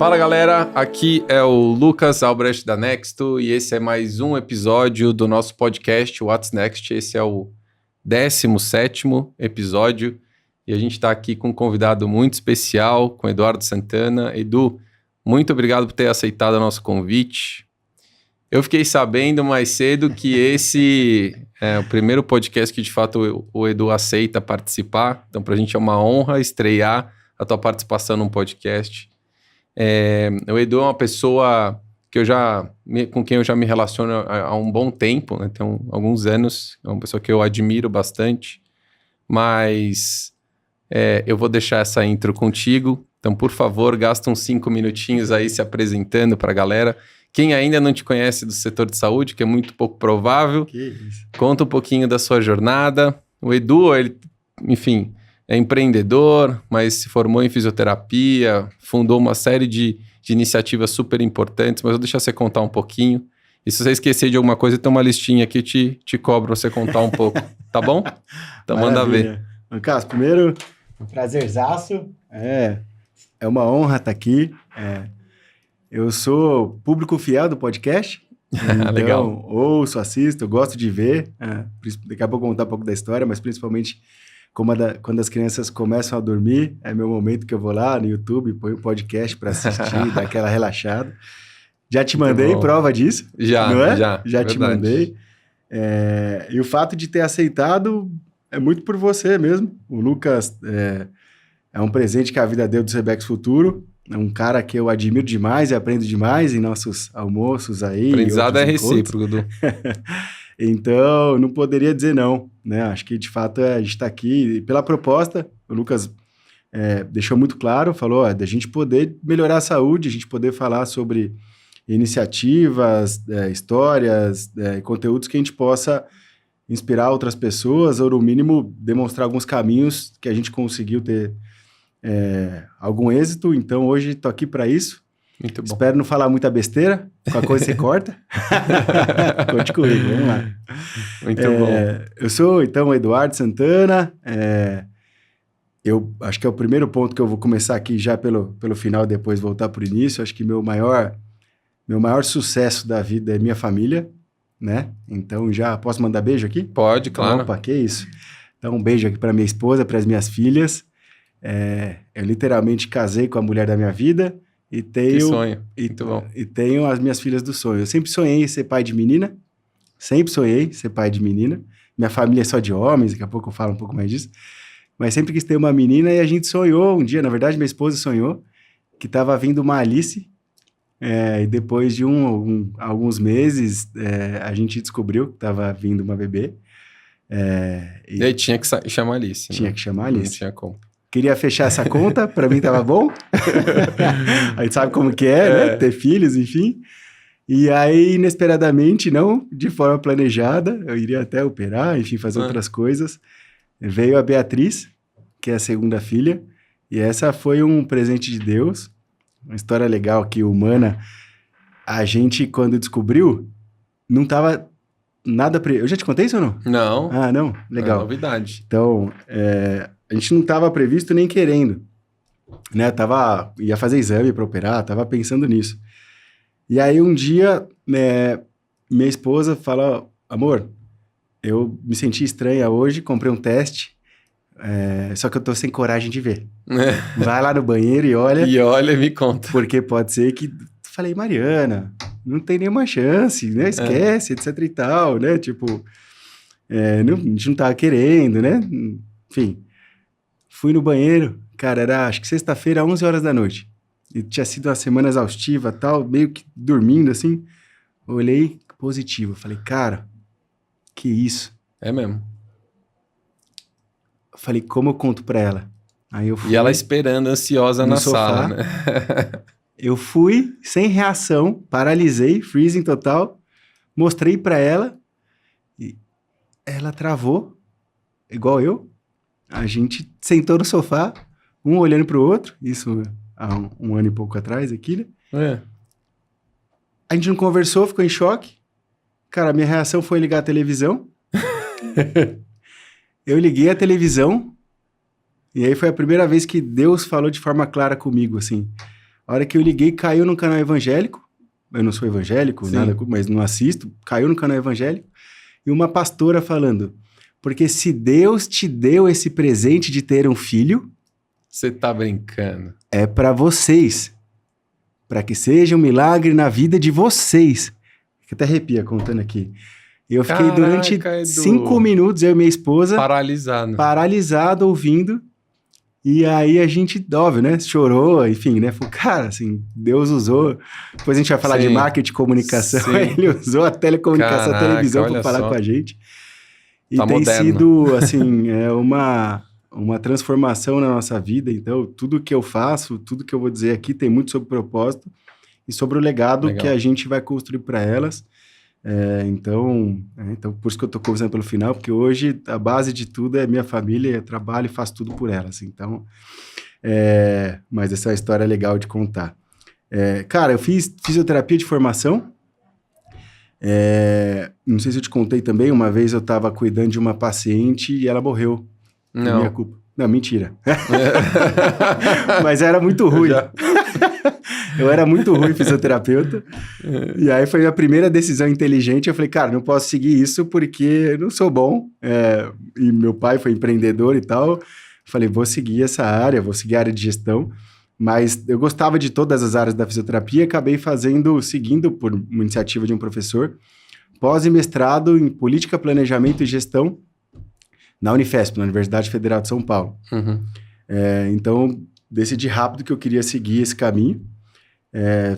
Fala galera, aqui é o Lucas Albrecht da Nexto e esse é mais um episódio do nosso podcast What's Next. Esse é o 17º episódio e a gente está aqui com um convidado muito especial, com Eduardo Santana. Edu, muito obrigado por ter aceitado o nosso convite. Eu fiquei sabendo mais cedo que esse é o primeiro podcast que de fato o Edu aceita participar, então pra gente é uma honra estrear a tua participação num podcast. O Edu é uma pessoa que com quem eu já me relaciono há um bom tempo, né? Tem alguns anos, é uma pessoa que eu admiro bastante, mas eu vou deixar essa intro contigo, então por favor, gasta uns 5 minutinhos aí se apresentando para a galera. Quem ainda não te conhece do setor de saúde, que é muito pouco provável, conta um pouquinho da sua jornada. O Edu, ele, enfim, é empreendedor, mas se formou em fisioterapia, fundou uma série de iniciativas super importantes, mas eu vou deixar você contar um pouquinho. E se você esquecer de alguma coisa, tem uma listinha aqui, te cobro pra você contar um pouco, tá bom? Então manda ver. Lucas, primeiro, um prazerzaço, é uma honra estar aqui. Eu sou público fiel do podcast, então Legal. Ouço, assisto, gosto de ver, daqui a pouco eu vou contar um pouco da história, mas principalmente quando as crianças começam a dormir, é meu momento que eu vou lá no YouTube, ponho o podcast para assistir, dar aquela relaxada. Já te mandei prova disso? Não é? Já te mandei. E o fato de ter aceitado é muito por você mesmo. O Lucas é um presente que a vida deu do Sebex Futuro. É um cara que eu admiro demais e aprendo demais em nossos almoços aí. Aprendizado é recíproco, Du. Então, não poderia dizer não, né? Acho que, de fato, a gente está aqui pela proposta. O Lucas deixou muito claro, falou da gente poder melhorar a saúde, a gente poder falar sobre iniciativas, histórias, conteúdos que a gente possa inspirar outras pessoas ou, no mínimo, demonstrar alguns caminhos que a gente conseguiu ter algum êxito. Então, hoje estou aqui para isso. Muito bom. Espero não falar muita besteira. Qualquer coisa você corta. Conte comigo, vamos lá. Muito bom. Eu sou, então, o Eduardo Santana. Eu acho que é o primeiro ponto que eu vou começar aqui já pelo final, depois voltar para o início. Acho que meu maior sucesso da vida é minha família, né? Então, já posso mandar beijo aqui? Pode, claro. Opa, que isso. Então, um beijo aqui para minha esposa, para as minhas filhas. Eu literalmente casei com a mulher da minha vida. E tenho, que sonho, muito bom. E tenho as minhas filhas do sonho. Eu sempre sonhei em ser pai de menina, Minha família é só de homens, daqui a pouco eu falo um pouco mais disso. Mas sempre quis ter uma menina e a gente sonhou um dia, na verdade minha esposa sonhou, que estava vindo uma Alice. E depois de alguns meses, a gente descobriu que estava vindo uma bebê. E aí tinha que chamar Alice. Tinha que chamar Alice. Não tinha como. Queria fechar essa conta, para mim tava bom. A gente sabe como que né? Ter filhos, enfim. E aí, inesperadamente, não de forma planejada, eu iria até operar, enfim, fazer outras coisas. Veio a Beatriz, que é a segunda filha, e essa foi um presente de Deus. Uma história legal que humana. A gente, quando descobriu, não tava nada... Eu já te contei isso ou não? Não. Ah, não? Legal. É novidade. Então, a gente não estava previsto nem querendo, né? Ia fazer exame para operar, estava pensando nisso. E aí um dia, minha esposa fala, amor, eu me senti estranha hoje, comprei um teste, só que eu tô sem coragem de ver. Vai lá no banheiro e olha. E olha e me conta. Porque pode ser que... Falei, Mariana, não tem nenhuma chance, né? Esquece, etc e tal, né? Tipo, a gente não tava querendo, né? Enfim... Fui no banheiro, cara, era acho que sexta-feira, 11 horas da noite. E tinha sido uma semana exaustiva, tal, meio que dormindo, assim. Olhei, positivo. Falei, cara, que isso? É mesmo. Falei, como eu conto pra ela? Aí eu fui... E ela esperando, ansiosa na sofá, sala, né? Eu fui, sem reação, paralisei, freezing total. Mostrei pra ela. E ela travou, igual eu. A gente sentou no sofá, um olhando pro outro, isso há um ano e pouco atrás aqui, né? A gente não conversou, ficou em choque. Cara, a minha reação foi ligar a televisão. Eu liguei a televisão, e aí foi a primeira vez que Deus falou de forma clara comigo, assim. A hora que eu liguei, caiu no canal evangélico. Eu não sou evangélico, Sim. nada, mas não assisto. Caiu no canal evangélico. E uma pastora falando, porque se Deus te deu esse presente de ter um filho, Você tá brincando. é para vocês. Para que seja um milagre na vida de vocês. Que até arrepia contando aqui. Eu fiquei durante Edu. 5 minutos, eu e minha esposa, Paralisado. ouvindo. E aí a gente, óbvio, né? Chorou, enfim, né? Falou, cara, assim, Deus usou. Depois a gente vai falar de marketing e comunicação. Sim. Ele usou a telecomunicação, a televisão para falar com a gente. E tá tem moderno. sido, assim, uma transformação na nossa vida. Então, tudo que eu faço, tudo que eu vou dizer aqui tem muito sobre propósito e sobre o legado que a gente vai construir para elas. Então, por isso que eu tô conversando pelo final, porque hoje a base de tudo é minha família, trabalho e faço tudo por elas. Então, mas essa é uma história legal de contar. Cara, eu fiz fisioterapia de formação. Não sei se eu te contei também, uma vez eu estava cuidando de uma paciente e ela morreu. Não. Minha culpa. Não, mentira. Mas era muito ruim. Eu era muito ruim fisioterapeuta. E aí foi a primeira decisão inteligente. Eu falei, cara, não posso seguir isso porque eu não sou bom. E meu pai foi empreendedor e tal. Falei, vou seguir essa área, vou seguir a área de gestão. Mas eu gostava de todas as áreas da fisioterapia e acabei seguindo por uma iniciativa de um professor, pós e mestrado em Política, Planejamento e Gestão na Unifesp, na Universidade Federal de São Paulo. Uhum. Então, decidi rápido que eu queria seguir esse caminho.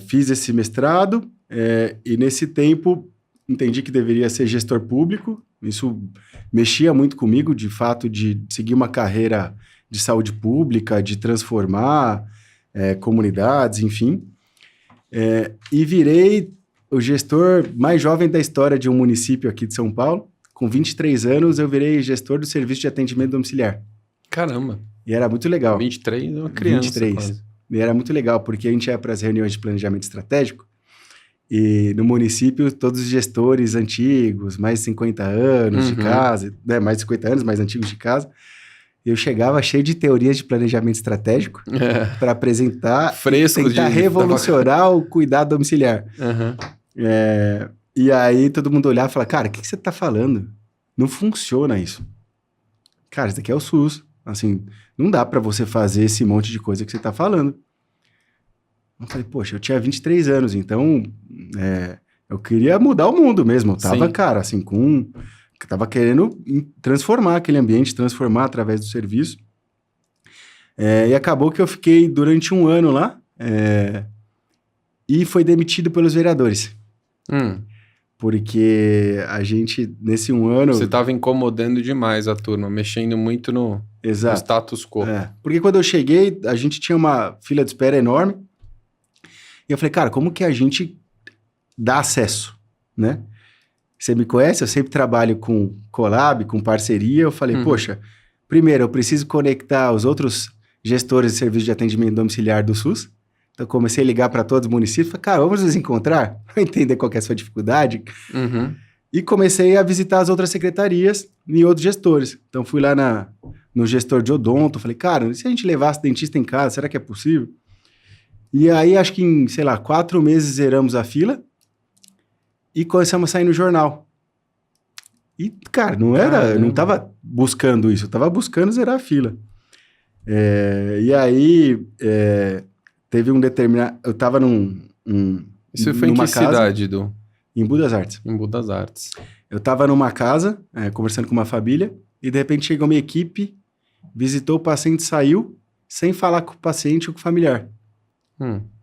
Fiz esse mestrado e nesse tempo entendi que deveria ser gestor público. Isso mexia muito comigo, de fato, de seguir uma carreira de saúde pública, de transformar comunidades, enfim. E virei o gestor mais jovem da história de um município aqui de São Paulo. Com 23 anos, eu virei gestor do serviço de atendimento domiciliar. Caramba. E era muito legal. 23 é uma criança. 23. Quase. E era muito legal, porque a gente ia para as reuniões de planejamento estratégico e no município todos os gestores antigos, mais de 50 anos de casa, mais de 50 anos, mais antigos de casa, eu chegava cheio de teorias de planejamento estratégico para apresentar Fresco e tentar revolucionar o cuidado domiciliar. E aí todo mundo olhava e falava, cara, o que você está falando? Não funciona isso. Cara, isso daqui é o SUS. Assim, não dá para você fazer esse monte de coisa que você está falando. Eu falei, poxa, eu tinha 23 anos, então eu queria mudar o mundo mesmo. Eu tava, cara, assim, tava querendo transformar aquele ambiente, transformar através do serviço. E acabou que eu fiquei durante 1 ano lá e foi demitido pelos vereadores. Porque a gente, nesse 1 ano... Você estava incomodando demais a turma, mexendo muito no status quo. Porque quando eu cheguei, a gente tinha uma fila de espera enorme. E eu falei, cara, como que a gente dá acesso, né? Você me conhece? Eu sempre trabalho com collab, com parceria. Eu falei, poxa, primeiro, eu preciso conectar os outros gestores de serviço de atendimento domiciliar do SUS. Então, comecei a ligar para todos os municípios. Falei, cara, vamos nos encontrar? Entender qual que é a sua dificuldade. E comecei a visitar as outras secretarias e outros gestores. Então, fui lá no gestor de odonto. Falei, cara, e se a gente levasse dentista em casa, será que é possível? E aí, acho que em, 4 meses, zeramos a fila e começamos a sair no jornal. E, cara, eu não estava buscando isso. Eu estava buscando zerar a fila. E aí... teve um determinado... Eu estava Isso foi em que cidade, Edu? Em Budas Artes. Em Budas Artes. Eu estava numa casa, conversando com uma família, e de repente chegou minha equipe, visitou o paciente, saiu, sem falar com o paciente ou com o familiar.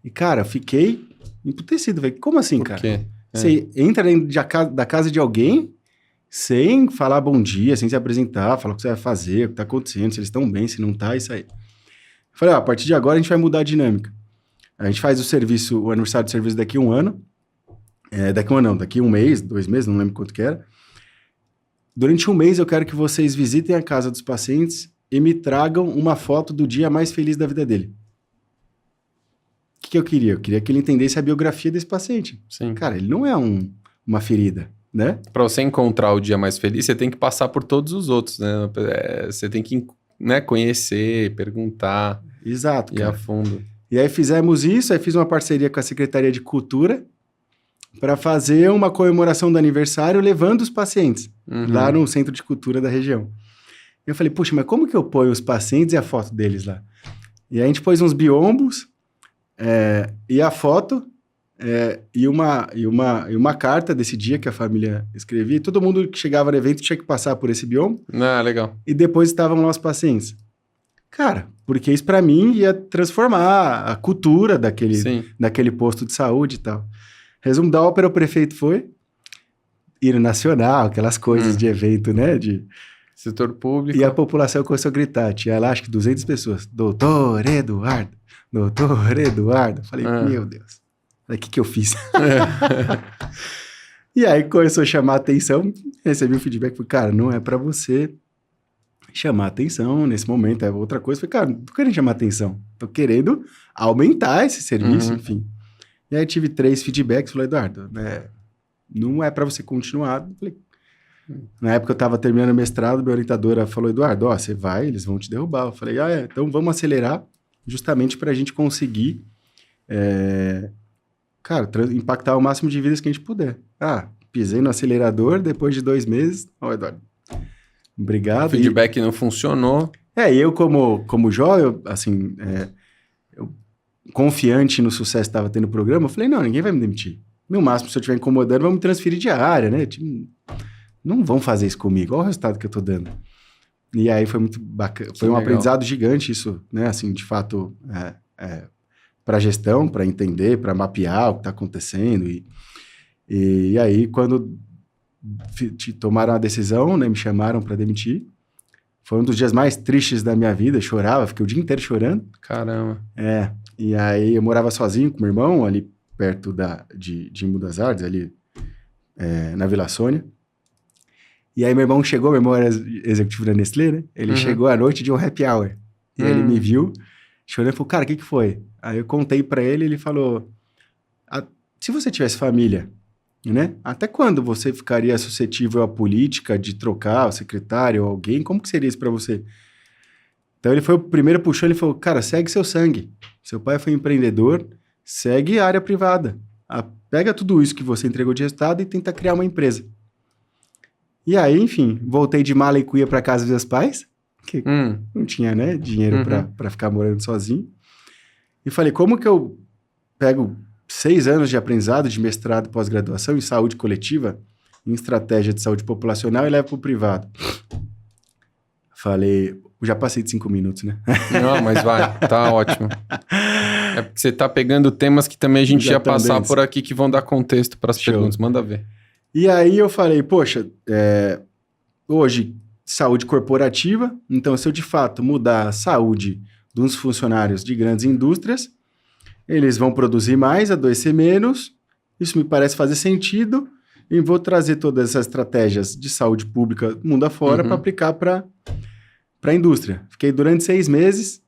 E, cara, eu fiquei emputecido. Falei, como assim, Por cara? quê? Você entra dentro da casa de alguém sem falar bom dia, sem se apresentar, falar o que você vai fazer, o que está acontecendo, se eles estão bem, se não tá, isso aí. Eu falei, a partir de agora a gente vai mudar a dinâmica. A gente faz o aniversário do serviço daqui a 1 ano. Daqui 1 mês, 2 meses, não lembro quanto que era. Durante 1 mês eu quero que vocês visitem a casa dos pacientes e me tragam uma foto do dia mais feliz da vida dele. O que eu queria? Eu queria que ele entendesse a biografia desse paciente. Sim. Cara, ele não é uma ferida, né? Para você encontrar o dia mais feliz, você tem que passar por todos os outros, né? Você tem que conhecer, perguntar. Exato, ir a fundo. E aí fizemos isso, aí fiz uma parceria com a Secretaria de Cultura para fazer uma comemoração do aniversário levando os pacientes lá no Centro de Cultura da região. Eu falei, puxa, mas como que eu ponho os pacientes e a foto deles lá? E aí a gente pôs uns biombos e a foto e uma carta desse dia que a família escrevia. E todo mundo que chegava no evento tinha que passar por esse biombo. Ah, legal. E depois estavam lá os pacientes. Cara, porque isso para mim ia transformar a cultura daquele posto de saúde e tal. Resumo da ópera, o prefeito foi hino nacional, aquelas coisas de evento, né? De setor público. E a população começou a gritar. Tinha lá, acho que 200 pessoas. Doutor Eduardo, doutor Eduardo. Falei, meu Deus. Falei, o que eu fiz? E aí começou a chamar a atenção. Recebi um feedback. Falei, cara, não é pra você chamar atenção nesse momento, é outra coisa. Falei, cara, não tô querendo chamar atenção, tô querendo aumentar esse serviço, enfim. E aí tive 3 feedbacks, falei, Eduardo, não é para você continuar. Falei, na época eu tava terminando o mestrado, minha orientadora falou, Eduardo, você vai, eles vão te derrubar. Eu falei, então vamos acelerar, justamente pra gente conseguir, cara, impactar o máximo de vidas que a gente puder. Pisei no acelerador, depois de 2 meses, Eduardo, obrigado. O feedback não funcionou. Eu como jovem, assim, eu, confiante no sucesso que estava tendo o programa, eu falei, não, ninguém vai me demitir. No máximo, se eu estiver incomodando, vamos me transferir de área, né? Tipo, não vão fazer isso comigo, olha o resultado que eu tô dando. E aí foi muito bacana, foi um aprendizado gigante isso, né? Assim, de fato, para gestão, para entender, para mapear o que está acontecendo. E aí, quando tomaram a decisão, né, me chamaram para demitir. Foi um dos dias mais tristes da minha vida, chorava, fiquei o dia inteiro chorando. Caramba. E aí eu morava sozinho com meu irmão, ali perto de Embu das Artes, ali na Vila Sônia. E aí meu irmão era executivo da Nestlé, né? Ele chegou à noite de um happy hour. E aí ele me viu, chorando, e falou, cara, o que foi? Aí eu contei para ele, ele falou, se você tivesse família, né? Até quando você ficaria suscetível à política de trocar o secretário ou alguém? Como que seria isso para você? Então ele foi o primeiro puxou, ele falou, cara, segue seu sangue. Seu pai foi empreendedor, segue a área privada. Pega tudo isso que você entregou de resultado e tenta criar uma empresa. E aí, enfim, voltei de mala e cuia para casa dos meus pais, que não tinha, né, dinheiro para ficar morando sozinho. E falei, como que eu pego 6 anos de aprendizado, de mestrado, pós-graduação em saúde coletiva, em estratégia de saúde populacional e levo para o privado? Falei, já passei de 5 minutos, né? Não, mas vai, tá ótimo. É porque você tá pegando temas que também a gente ia passar por aqui que vão dar contexto para as perguntas, manda ver. E aí eu falei, poxa, hoje, saúde corporativa, então se eu de fato mudar a saúde dos funcionários de grandes indústrias, eles vão produzir mais, adoecer menos, isso me parece fazer sentido, e vou trazer todas essas estratégias de saúde pública mundo afora para aplicar para a indústria. Fiquei durante 6 meses,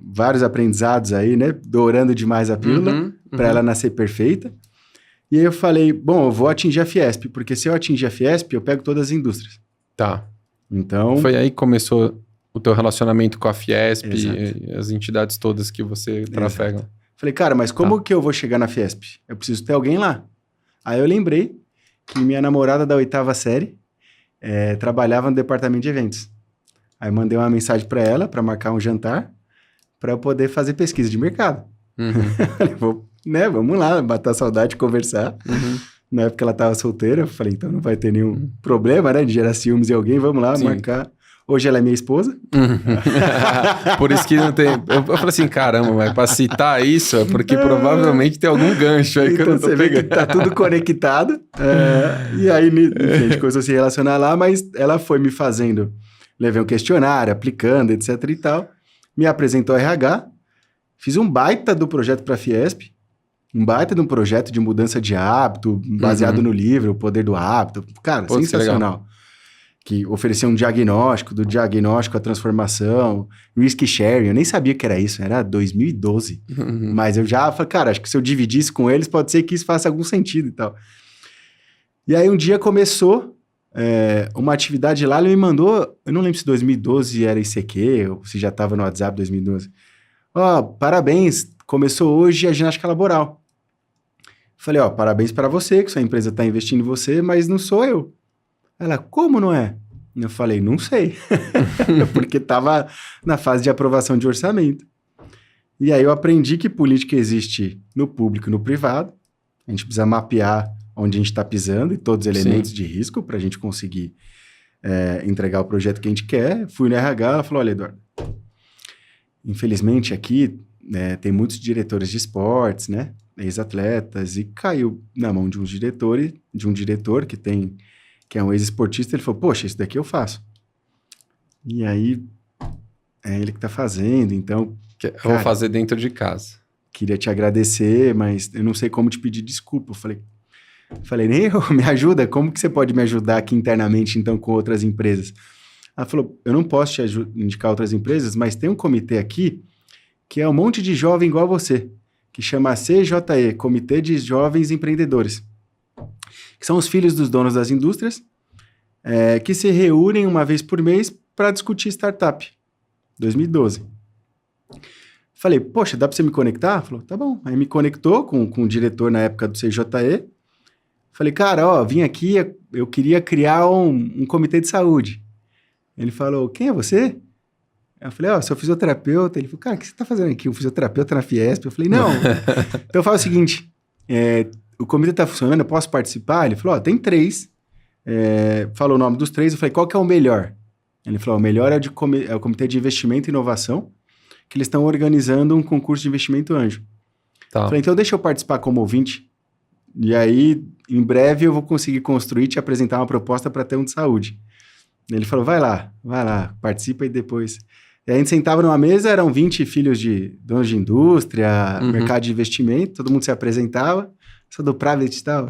vários aprendizados aí, né, dourando demais a pílula, para ela nascer perfeita. E aí eu falei, bom, eu vou atingir a Fiesp, porque se eu atingir a Fiesp, eu pego todas as indústrias. Tá. Então... Foi aí que começou o teu relacionamento com a Fiesp e as entidades todas que você trafega. Falei, cara, mas como que eu vou chegar na Fiesp? Eu preciso ter alguém lá. Aí eu lembrei que minha namorada da 8ª série trabalhava no departamento de eventos. Aí eu mandei uma mensagem para ela, para marcar um jantar, para eu poder fazer pesquisa de mercado. Falei, vamos lá, matar a saudade, conversar. Na época ela estava solteira, eu falei, então não vai ter nenhum problema, né, de gerar ciúmes em alguém, vamos lá, marcar. Hoje ela é minha esposa. Por isso que não tem... Eu falei assim, caramba, mas para citar isso é porque provavelmente tem algum gancho aí que eu não tô pegando. Vê que tá tudo conectado. E aí, enfim, a gente começou a se relacionar lá, mas ela foi me fazendo... Levei um questionário, aplicando, etc e tal. Me apresentou ao RH. Fiz um baita do projeto para a Fiesp. Um baita de um projeto de mudança de hábito, baseado no livro, O Poder do Hábito. Cara, sensacional. Que oferecia um diagnóstico, do diagnóstico à transformação, risk sharing, eu nem sabia que era isso, era 2012. Mas eu já falei, cara, acho que se eu dividisse com eles, pode ser que isso faça algum sentido e tal. E aí um dia começou uma atividade lá, ele me mandou, eu não lembro se 2012 era ICQ, ou se já estava no WhatsApp 2012, Ó, parabéns, começou hoje a ginástica laboral. Falei, ó, parabéns para você, que sua empresa está investindo em você, mas não sou eu. Ela, como não é? Eu falei, não sei, porque estava na fase de aprovação de orçamento. E aí eu aprendi que política existe no público e no privado. A gente precisa mapear onde a gente está pisando e todos os elementos de risco para a gente conseguir entregar o projeto que a gente quer. Fui no RH, ela falou, olha, Eduardo, infelizmente aqui tem muitos diretores de esportes, né, ex-atletas, e caiu na mão de um diretor que é um ex-esportista. Ele falou, poxa, isso daqui eu faço. E aí, é ele que está fazendo, então... Eu vou fazer dentro de casa. Queria te agradecer, mas eu não sei como te pedir desculpa. Eu falei, nem eu, me ajuda, como que você pode me ajudar aqui internamente, então, com outras empresas? Ela falou, eu não posso te indicar outras empresas, mas tem um comitê aqui, que é um monte de jovem igual você, que chama CJE, Comitê de Jovens Empreendedores, que são os filhos dos donos das indústrias, que se reúnem uma vez por mês para discutir startup. 2012. Falei, poxa, dá para você me conectar? Falou, tá bom. Aí me conectou com o diretor na época do CJE. Falei, cara, ó, vim aqui, eu queria criar um comitê de saúde. Ele falou, quem é você? Eu falei, ó, sou fisioterapeuta. Ele falou, cara, o que você tá fazendo aqui? Um fisioterapeuta na Fiesp? Eu falei, não. Então eu falo o seguinte, o comitê tá funcionando, eu posso participar? Ele falou, ó, tem 3. Falou o nome dos 3. Eu falei, qual que é o melhor? Ele falou, o melhor é o Comitê de Investimento e Inovação, que eles estão organizando um concurso de investimento anjo. Tá. Falei, então deixa eu participar como ouvinte, e aí, em breve, eu vou conseguir construir e te apresentar uma proposta para ter um de saúde. Ele falou, vai lá, participa e depois... E aí a gente sentava numa mesa, eram 20 filhos de donos de indústria, mercado de investimento, todo mundo se apresentava, sou do private e tal,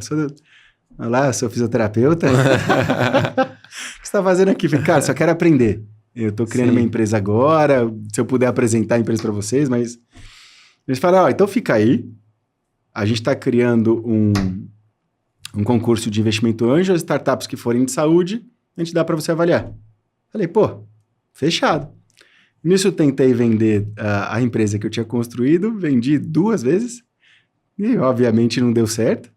olá, sou fisioterapeuta. O que você tá fazendo aqui? Falei, cara, só quero aprender. Eu tô criando minha empresa agora, se eu puder apresentar a empresa para vocês, mas... Eles falaram, então fica aí, a gente está criando um concurso de investimento anjo, as startups que forem de saúde, a gente dá para você avaliar. Falei, pô, fechado. Nisso eu tentei vender a empresa que eu tinha construído, vendi 2 vezes, e obviamente não deu certo.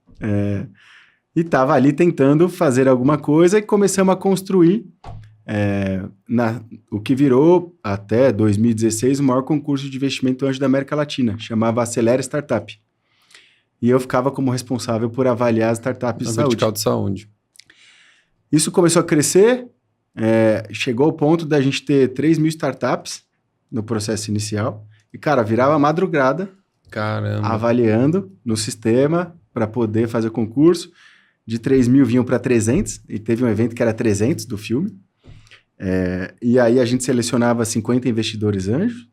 E estava ali tentando fazer alguma coisa e começamos a construir o que virou, até 2016, o maior concurso de investimento anjo da América Latina, chamava Acelera Startup. E eu ficava como responsável por avaliar as startups de saúde. Vertical de saúde. Isso começou a crescer, chegou ao ponto da gente ter 3.000 startups no processo inicial. E, cara, virava madrugada, avaliando no sistema para poder fazer o concurso. De 3.000 vinham para 300, e teve um evento que era 300 do filme. E aí a gente selecionava 50 investidores anjos,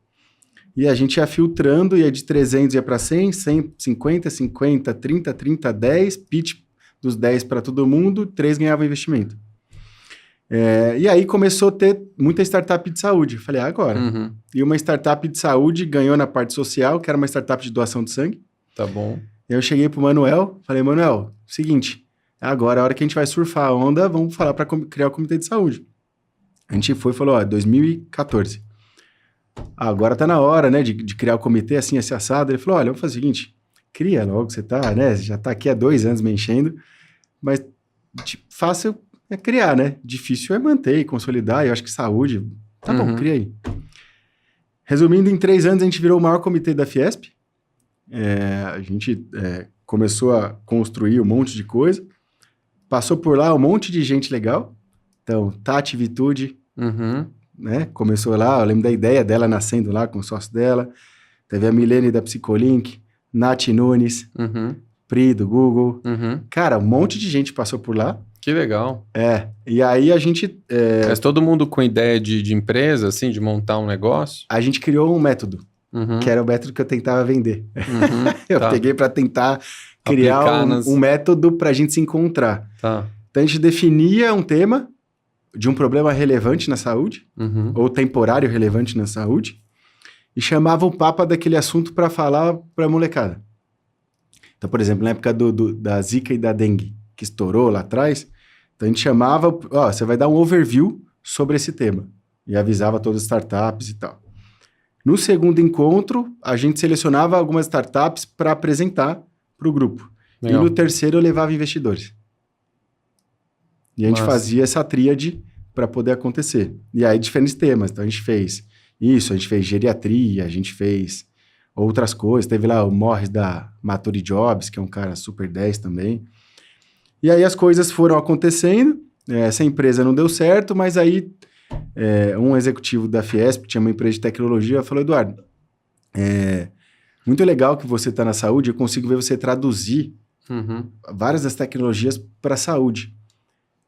e a gente ia filtrando, ia de 300 ia para 100, 100, 50, 50, 30, 30, 10, pitch dos 10 para todo mundo, 3 ganhavam investimento. E aí começou a ter muita startup de saúde. Falei, agora. E uma startup de saúde ganhou na parte social, que era uma startup de doação de sangue. Tá bom. Eu cheguei pro Manuel, falei, Manuel, seguinte, agora é a hora que a gente vai surfar a onda, vamos falar para criar o comitê de saúde. A gente foi e falou, 2014. Agora tá na hora, né, de criar o comitê assim, assim, assado. Ele falou, olha, vamos fazer o seguinte, cria logo, você tá, né, já tá aqui há 2 anos me enchendo, mas fácil é criar, né, difícil é manter e consolidar, eu acho que saúde, tá bom, cria aí. Resumindo, em 3 anos a gente virou o maior comitê da Fiesp, a gente começou a construir um monte de coisa, passou por lá um monte de gente legal, então, Tati Vitude, né? Começou lá, eu lembro da ideia dela nascendo lá com o sócio dela. Teve a Milene da Psicolink, Nath Nunes, Pri do Google. Cara, um monte de gente passou por lá. Que legal. E aí a gente... Mas todo mundo com ideia de empresa, assim, de montar um negócio? A gente criou um método, que era o método que eu tentava vender. Eu peguei para tentar criar um método para a gente se encontrar. Tá. Então a gente definia um tema de um problema relevante na saúde, ou temporário relevante na saúde, e chamava o papa daquele assunto para falar para a molecada. Então, por exemplo, na época da Zika e da dengue, que estourou lá atrás, então a gente chamava, você vai dar um overview sobre esse tema, e avisava todas as startups e tal. No segundo encontro, a gente selecionava algumas startups para apresentar para o grupo. Legal. E no terceiro, eu levava investidores. E a gente fazia essa tríade para poder acontecer. E aí, diferentes temas. Então, a gente fez isso, a gente fez geriatria, a gente fez outras coisas. Teve lá o Morris da Maturi Jobs, que é um cara super 10 também. E aí, as coisas foram acontecendo. Essa empresa não deu certo, mas aí um executivo da Fiesp, que tinha uma empresa de tecnologia, falou, Eduardo, muito legal que você está na saúde, eu consigo ver você traduzir várias das tecnologias para a saúde.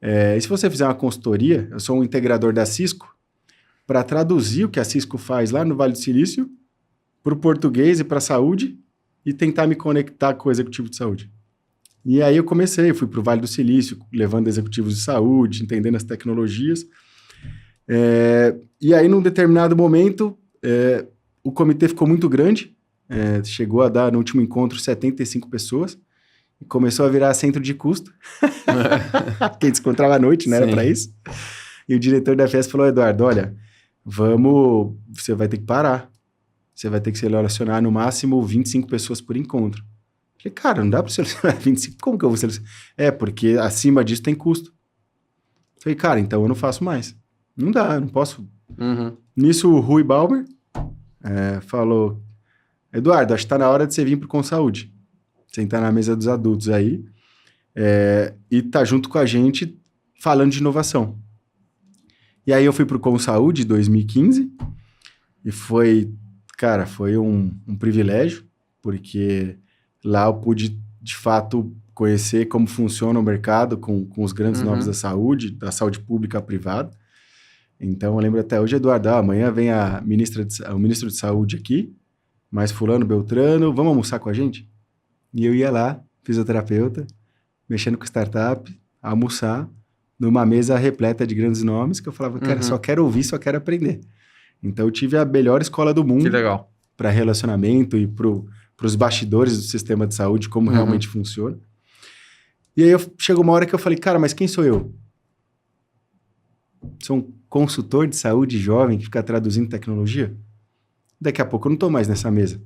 E se você fizer uma consultoria, eu sou um integrador da Cisco, para traduzir o que a Cisco faz lá no Vale do Silício para o português e para a saúde e tentar me conectar com o executivo de saúde. E aí eu fui para o Vale do Silício, levando executivos de saúde, entendendo as tecnologias. E aí, num determinado momento, o comitê ficou muito grande, chegou a dar, no último encontro, 75 pessoas, e começou a virar centro de custo, quem descontrava à noite, né? Era para isso. E o diretor da Fiesp falou, Eduardo, olha, você vai ter que parar, você vai ter que selecionar no máximo 25 pessoas por encontro. Eu falei, cara, não dá para selecionar 25, como que eu vou selecionar? Porque acima disso tem custo. Eu falei, cara, então eu não faço mais. Não dá, eu não posso. Nisso, o Rui Balmer falou, Eduardo, acho que está na hora de você vir para o Consaúde. Sentar na mesa dos adultos aí e tá junto com a gente falando de inovação. E aí eu fui para o Consaúde em 2015 e foi um privilégio, porque lá eu pude, de fato, conhecer como funciona o mercado com os grandes nomes da saúde pública à privada. Então, eu lembro até hoje, Eduardo, amanhã vem o ministro de saúde aqui, mais fulano, beltrano, vamos almoçar com a gente? E eu ia lá, fisioterapeuta, mexendo com startup, almoçar, numa mesa repleta de grandes nomes, que eu falava, cara, só quero ouvir, só quero aprender. Então, eu tive a melhor escola do mundo para relacionamento e para os bastidores do sistema de saúde, como realmente funciona. E aí, chegou uma hora que eu falei, cara, mas quem sou eu? Sou um consultor de saúde jovem que fica traduzindo tecnologia? Daqui a pouco eu não estou mais nessa mesa.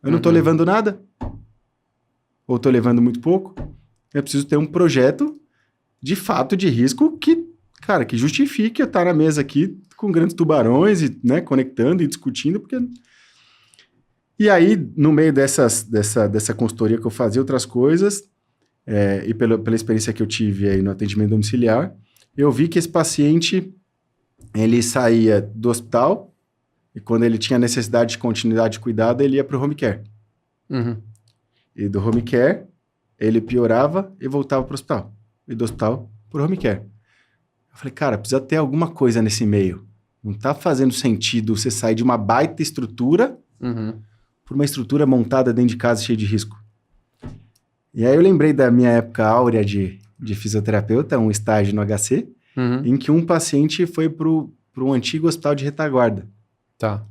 Eu não estou levando nada? Ou estou levando muito pouco? Eu preciso ter um projeto de fato de risco que justifique eu estar na mesa aqui com grandes tubarões e, né, conectando e discutindo, porque... E aí, no meio dessa consultoria que eu fazia outras coisas, e pela experiência que eu tive aí no atendimento domiciliar, eu vi que esse paciente, ele saía do hospital e quando ele tinha necessidade de continuidade de cuidado, ele ia para o home care. E do home care, ele piorava e voltava para o hospital. E do hospital para o home care. Eu falei, cara, precisa ter alguma coisa nesse meio. Não está fazendo sentido você sair de uma baita estrutura por uma estrutura montada dentro de casa cheia de risco. E aí eu lembrei da minha época áurea de fisioterapeuta, um estágio no HC, em que um paciente foi para um antigo hospital de retaguarda. Tá.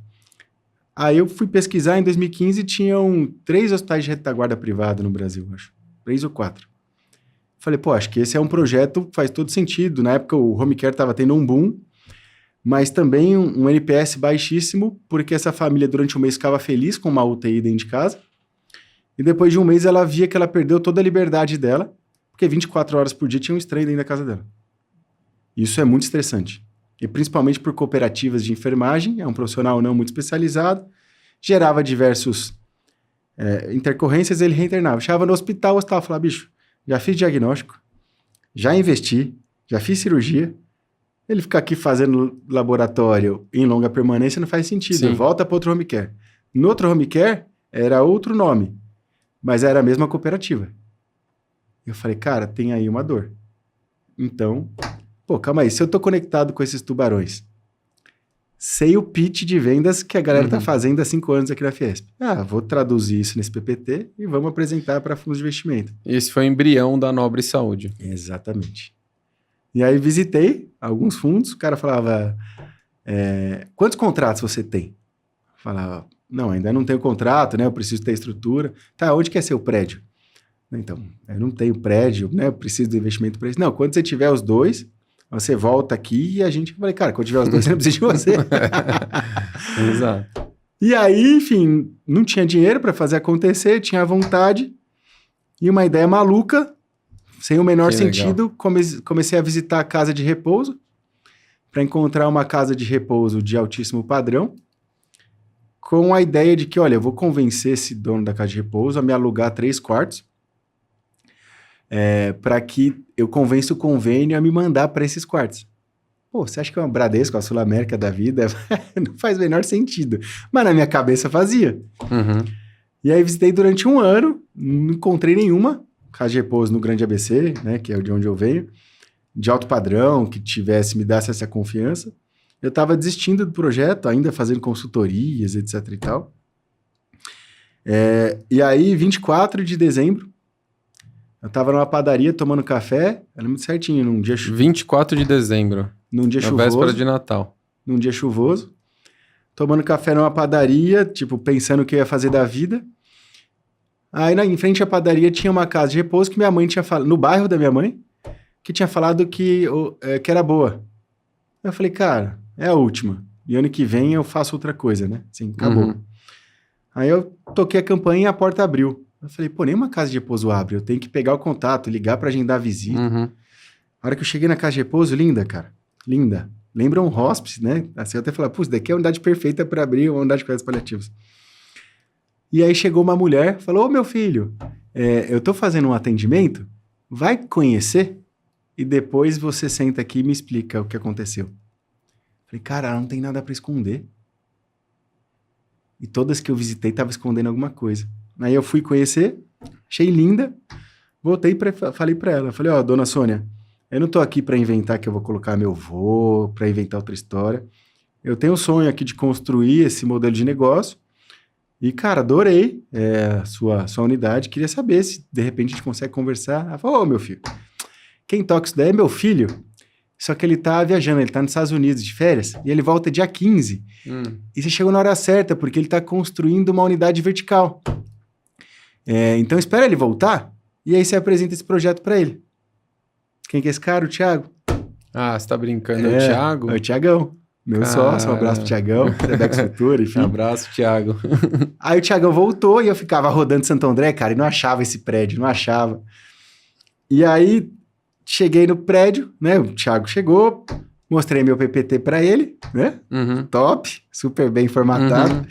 Aí eu fui pesquisar, em 2015 tinham 3 hospitais de retaguarda privado no Brasil, acho. 3 ou 4. Falei, acho que esse é um projeto que faz todo sentido. Na época o home care estava tendo um boom, mas também um NPS baixíssimo, porque essa família durante um mês ficava feliz com uma UTI dentro de casa, e depois de um mês ela via que ela perdeu toda a liberdade dela, porque 24 horas por dia tinha um estranho dentro da casa dela. Isso é muito estressante. E principalmente por cooperativas de enfermagem, é um profissional não muito especializado, gerava diversos intercorrências, ele reinternava. Chegava no hospital, o hospital falava, bicho, já fiz diagnóstico, já investi, já fiz cirurgia, ele ficar aqui fazendo laboratório em longa permanência não faz sentido. Sim. Volta para outro home care. No outro home care, era outro nome, mas era a mesma cooperativa. Eu falei, cara, tem aí uma dor. Então, calma aí, se eu tô conectado com esses tubarões, sei o pitch de vendas que a galera tá fazendo há 5 anos aqui na Fiesp. Vou traduzir isso nesse PPT e vamos apresentar para fundos de investimento. Esse foi o embrião da Nobre Saúde. Exatamente. E aí visitei alguns fundos, o cara falava, quantos contratos você tem? Eu falava, não, ainda não tenho contrato, né? Eu preciso ter estrutura. Tá, onde que é seu prédio? Então, eu não tenho prédio, né? Eu preciso do investimento para isso. Não, quando você tiver os 2, você volta aqui e a gente... Eu falei, cara, quando tiver os 2, eu não preciso de você. Exato. E aí, enfim, não tinha dinheiro para fazer acontecer, tinha vontade e uma ideia maluca, sem o menor sentido, comecei a visitar a casa de repouso para encontrar uma casa de repouso de altíssimo padrão, com a ideia de que, olha, eu vou convencer esse dono da casa de repouso a me alugar 3 quartos, para que eu convença o convênio a me mandar para esses quartos. Pô, você acha que é uma Bradesco, a Sul América da vida? Não faz o menor sentido. Mas na minha cabeça fazia. Uhum. E aí visitei durante 1 ano, não encontrei nenhuma casa de repouso no Grande ABC, né, que é de onde eu venho, de alto padrão, que me desse essa confiança. Eu estava desistindo do projeto, ainda fazendo consultorias, etc e tal. E aí, 24 de dezembro, eu estava numa padaria tomando café, era muito certinho, num dia 24 de dezembro. Num dia chuvoso. Véspera de Natal. Num dia chuvoso. Tomando café numa padaria, tipo, pensando o que eu ia fazer da vida. Aí, em frente à padaria, tinha uma casa de repouso que minha mãe tinha falado, no bairro da minha mãe, que tinha falado que era boa. Eu falei, cara, é a última. E ano que vem eu faço outra coisa, né? Assim, acabou. Uhum. Aí eu toquei a campainha e a porta abriu. Eu falei, pô, nenhuma casa de repouso abre. Eu tenho que pegar o contato, ligar pra agendar a visita. Uhum. A hora que eu cheguei na casa de repouso, linda, cara. Linda. Lembra um hospice, né? Assim, eu até falei, putz, daqui é a unidade perfeita para abrir uma unidade de cuidados paliativos. E aí chegou uma mulher, falou, ô meu filho, eu tô fazendo um atendimento, vai conhecer e depois você senta aqui e me explica o que aconteceu. Falei, cara, ela não tem nada para esconder. E todas que eu visitei estavam escondendo alguma coisa. Aí eu fui conhecer, achei linda, voltei e falei para ela, falei, ó, dona Sônia, eu não tô aqui para inventar que eu vou colocar meu vô, para inventar outra história. Eu tenho um sonho aqui de construir esse modelo de negócio. E, cara, adorei a sua unidade. Queria saber se, de repente, a gente consegue conversar. Ela falou, ô, meu filho, quem toca isso daí é meu filho. Só que ele tá viajando, ele tá nos Estados Unidos de férias. E ele volta dia 15. E você chegou na hora certa, porque ele tá construindo uma unidade vertical. Então, espera ele voltar. E aí você apresenta esse projeto para ele. Quem que é esse cara? O Thiago. Ah, você tá brincando. É o Thiago? É o Thiagão. Meu sócio, um abraço pro Thiagão, Rebex Futura, enfim. Um abraço, Thiago. Aí o Thiagão voltou e eu ficava rodando Santo André, cara, e não achava esse prédio, não achava. E aí, cheguei no prédio, né, o Thiago chegou, mostrei meu PPT pra ele, né, top, super bem formatado,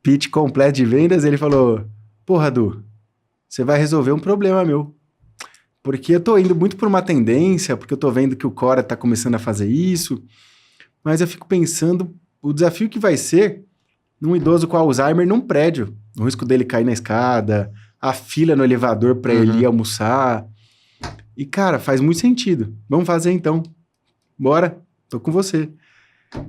pitch completo de vendas, ele falou, porra, Du, você vai resolver um problema meu. Porque eu tô indo muito por uma tendência, porque eu tô vendo que o Cora tá começando a fazer isso, mas eu fico pensando o desafio que vai ser num idoso com Alzheimer num prédio. O risco dele cair na escada, a fila no elevador para ele ir almoçar. E, cara, faz muito sentido. Vamos fazer então. Bora, tô com você.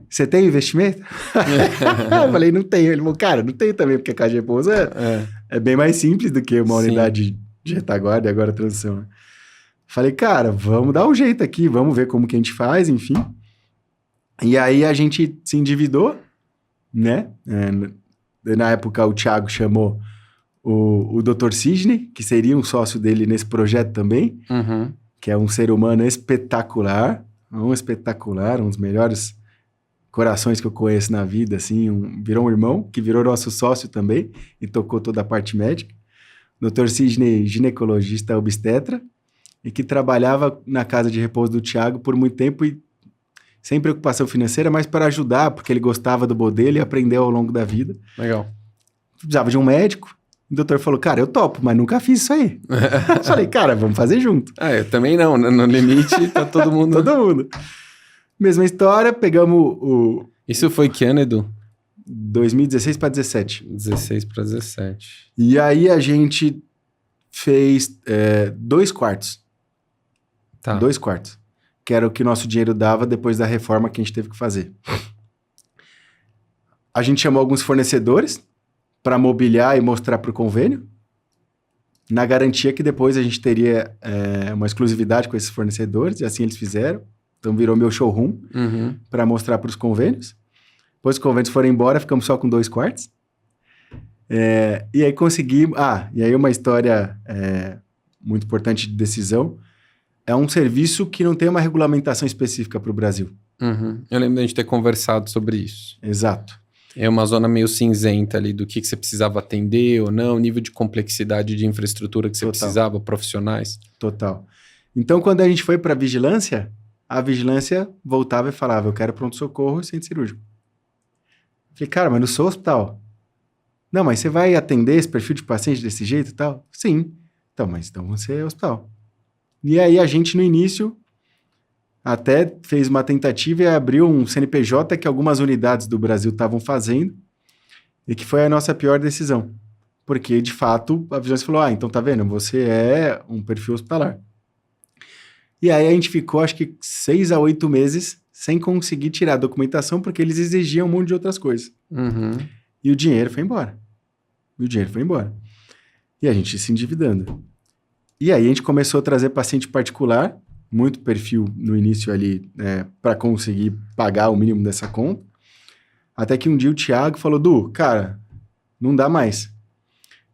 Você tem investimento? Eu falei, não tenho. Ele falou, cara, não tenho também, porque a casa de repouso é bem mais simples do que uma unidade de retaguarda e agora transição. Falei, cara, vamos dar um jeito aqui, vamos ver como que a gente faz, enfim. E aí a gente se endividou, né? Na época o Thiago chamou o Dr. Sidney, que seria um sócio dele nesse projeto também, que é um ser humano espetacular, um dos melhores corações que eu conheço na vida, assim, virou um irmão, que virou nosso sócio também, e tocou toda a parte médica. Dr. Sidney, ginecologista obstetra, e que trabalhava na casa de repouso do Thiago por muito tempo e sem preocupação financeira, mas para ajudar, porque ele gostava do modelo e aprendeu ao longo da vida. Legal. Precisava de um médico. O doutor falou, cara, eu topo, mas nunca fiz isso aí. Falei, cara, vamos fazer junto. Eu também não. No limite, tá todo mundo... Todo mundo. Mesma história, pegamos o... Isso foi que ano, Edu? 2016 para 17. 16 para 17. E aí a gente fez 2 quartos. Tá. 2 quartos. Que era o que nosso dinheiro dava depois da reforma que a gente teve que fazer. A gente chamou alguns fornecedores para mobiliar e mostrar para o convênio, na garantia que depois a gente teria uma exclusividade com esses fornecedores, e assim eles fizeram. Então virou meu showroom para mostrar para os convênios. Depois os convênios foram embora, ficamos só com 2 quartos. E aí conseguimos... e aí uma história muito importante de decisão. É um serviço que não tem uma regulamentação específica para o Brasil. Eu lembro da gente ter conversado sobre isso. Exato. É uma zona meio cinzenta ali do que você precisava atender ou não, nível de complexidade de infraestrutura que você precisava, profissionais. Total. Então, quando a gente foi para a vigilância voltava e falava, eu quero pronto-socorro e centro cirúrgico. Falei, cara, mas não sou hospital. Não, mas você vai atender esse perfil de paciente desse jeito e tal? Sim. Então você é hospital. E aí a gente, no início, até fez uma tentativa e abriu um CNPJ que algumas unidades do Brasil estavam fazendo e que foi a nossa pior decisão. Porque, de fato, a vigilância falou, então tá vendo, você é um perfil hospitalar. E aí a gente ficou, acho que 6 a 8 meses sem conseguir tirar a documentação porque eles exigiam um monte de outras coisas. Uhum. E o dinheiro foi embora. E a gente se endividando. E aí a gente começou a trazer paciente particular, muito perfil no início ali, para conseguir pagar o mínimo dessa conta. Até que um dia o Thiago falou, Du, cara, não dá mais.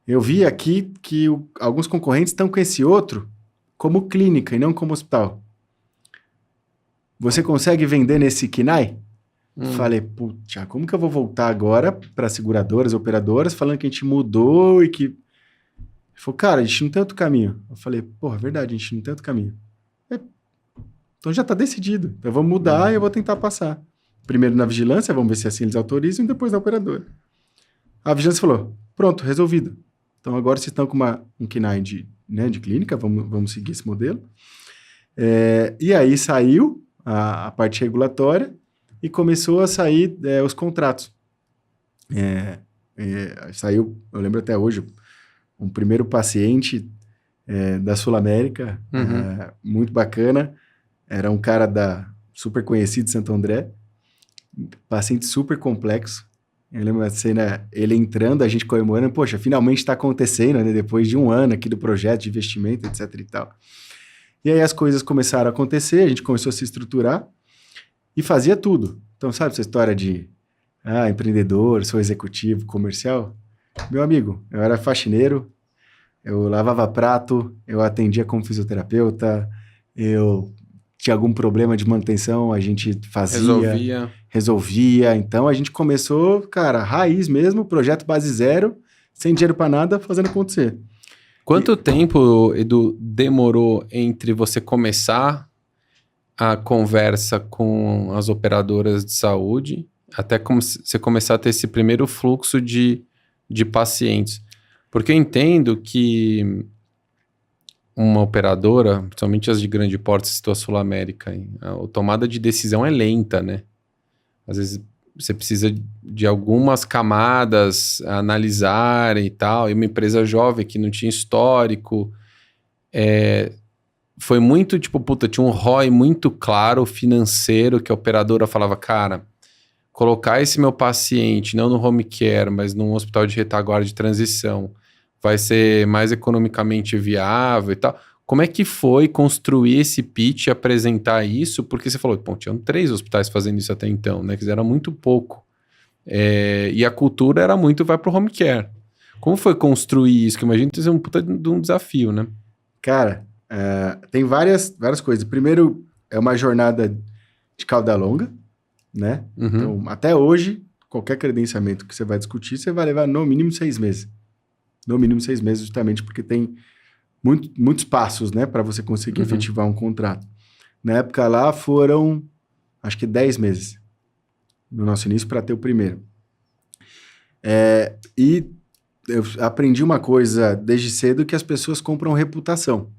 Eu vi aqui que alguns concorrentes estão com esse outro como clínica e não como hospital. Você consegue vender nesse KINAI? Falei, putz, como que eu vou voltar agora para seguradoras, operadoras, falando que a gente mudou e que... Ele falou, cara, a gente não tem outro caminho. Eu falei, porra, é verdade, a gente não tem outro caminho. Então já está decidido. Então vamos mudar e eu vou tentar passar. Primeiro na vigilância, vamos ver se assim eles autorizam, e depois na operadora. A vigilância falou, pronto, resolvido. Então agora vocês estão com um KINAI de clínica, vamos seguir esse modelo. E aí saiu a parte regulatória e começou a sair os contratos. Saiu, eu lembro até hoje, um primeiro paciente da Sul-América, muito bacana. Era um cara super conhecido de Santo André, paciente super complexo. Eu lembro da cena, ele entrando, a gente comemorando, poxa, finalmente está acontecendo, né? Depois de um ano aqui do projeto de investimento, etc e tal. E aí as coisas começaram a acontecer, a gente começou a se estruturar e fazia tudo. Então, sabe essa história de empreendedor, sou executivo, comercial? Meu amigo, eu era faxineiro, eu lavava prato, eu atendia como fisioterapeuta, eu tinha algum problema de manutenção, a gente fazia, resolvia. Então, a gente começou, cara, raiz mesmo, projeto base zero, sem dinheiro para nada, fazendo acontecer. Quanto tempo, Edu, demorou entre você começar a conversa com as operadoras de saúde até você começar a ter esse primeiro fluxo de pacientes? Porque eu entendo que uma operadora, principalmente as de grande porte, citou a Sul-América, a tomada de decisão é lenta, né? Às vezes você precisa de algumas camadas a analisarem e tal, e uma empresa jovem que não tinha histórico, foi muito, tinha um ROI muito claro, financeiro, que a operadora falava, cara, colocar esse meu paciente, não no home care, mas num hospital de retaguarda de transição, vai ser mais economicamente viável e tal. Como é que foi construir esse pitch e apresentar isso? Porque você falou, tinham 3 hospitais fazendo isso até então, né? Que era muito pouco. E a cultura era muito, vai pro home care. Como foi construir isso? Que imagino que isso é um puta de um desafio, né? Cara, tem várias coisas. Primeiro, é uma jornada de cauda longa, né? Uhum. Então, até hoje, qualquer credenciamento que você vai discutir, você vai levar no mínimo 6 meses. No mínimo 6 meses, justamente porque tem muitos passos, né, para você conseguir efetivar um contrato. Na época lá foram, acho que 10 meses no nosso início para ter o primeiro. E eu aprendi uma coisa desde cedo, que as pessoas compram reputação,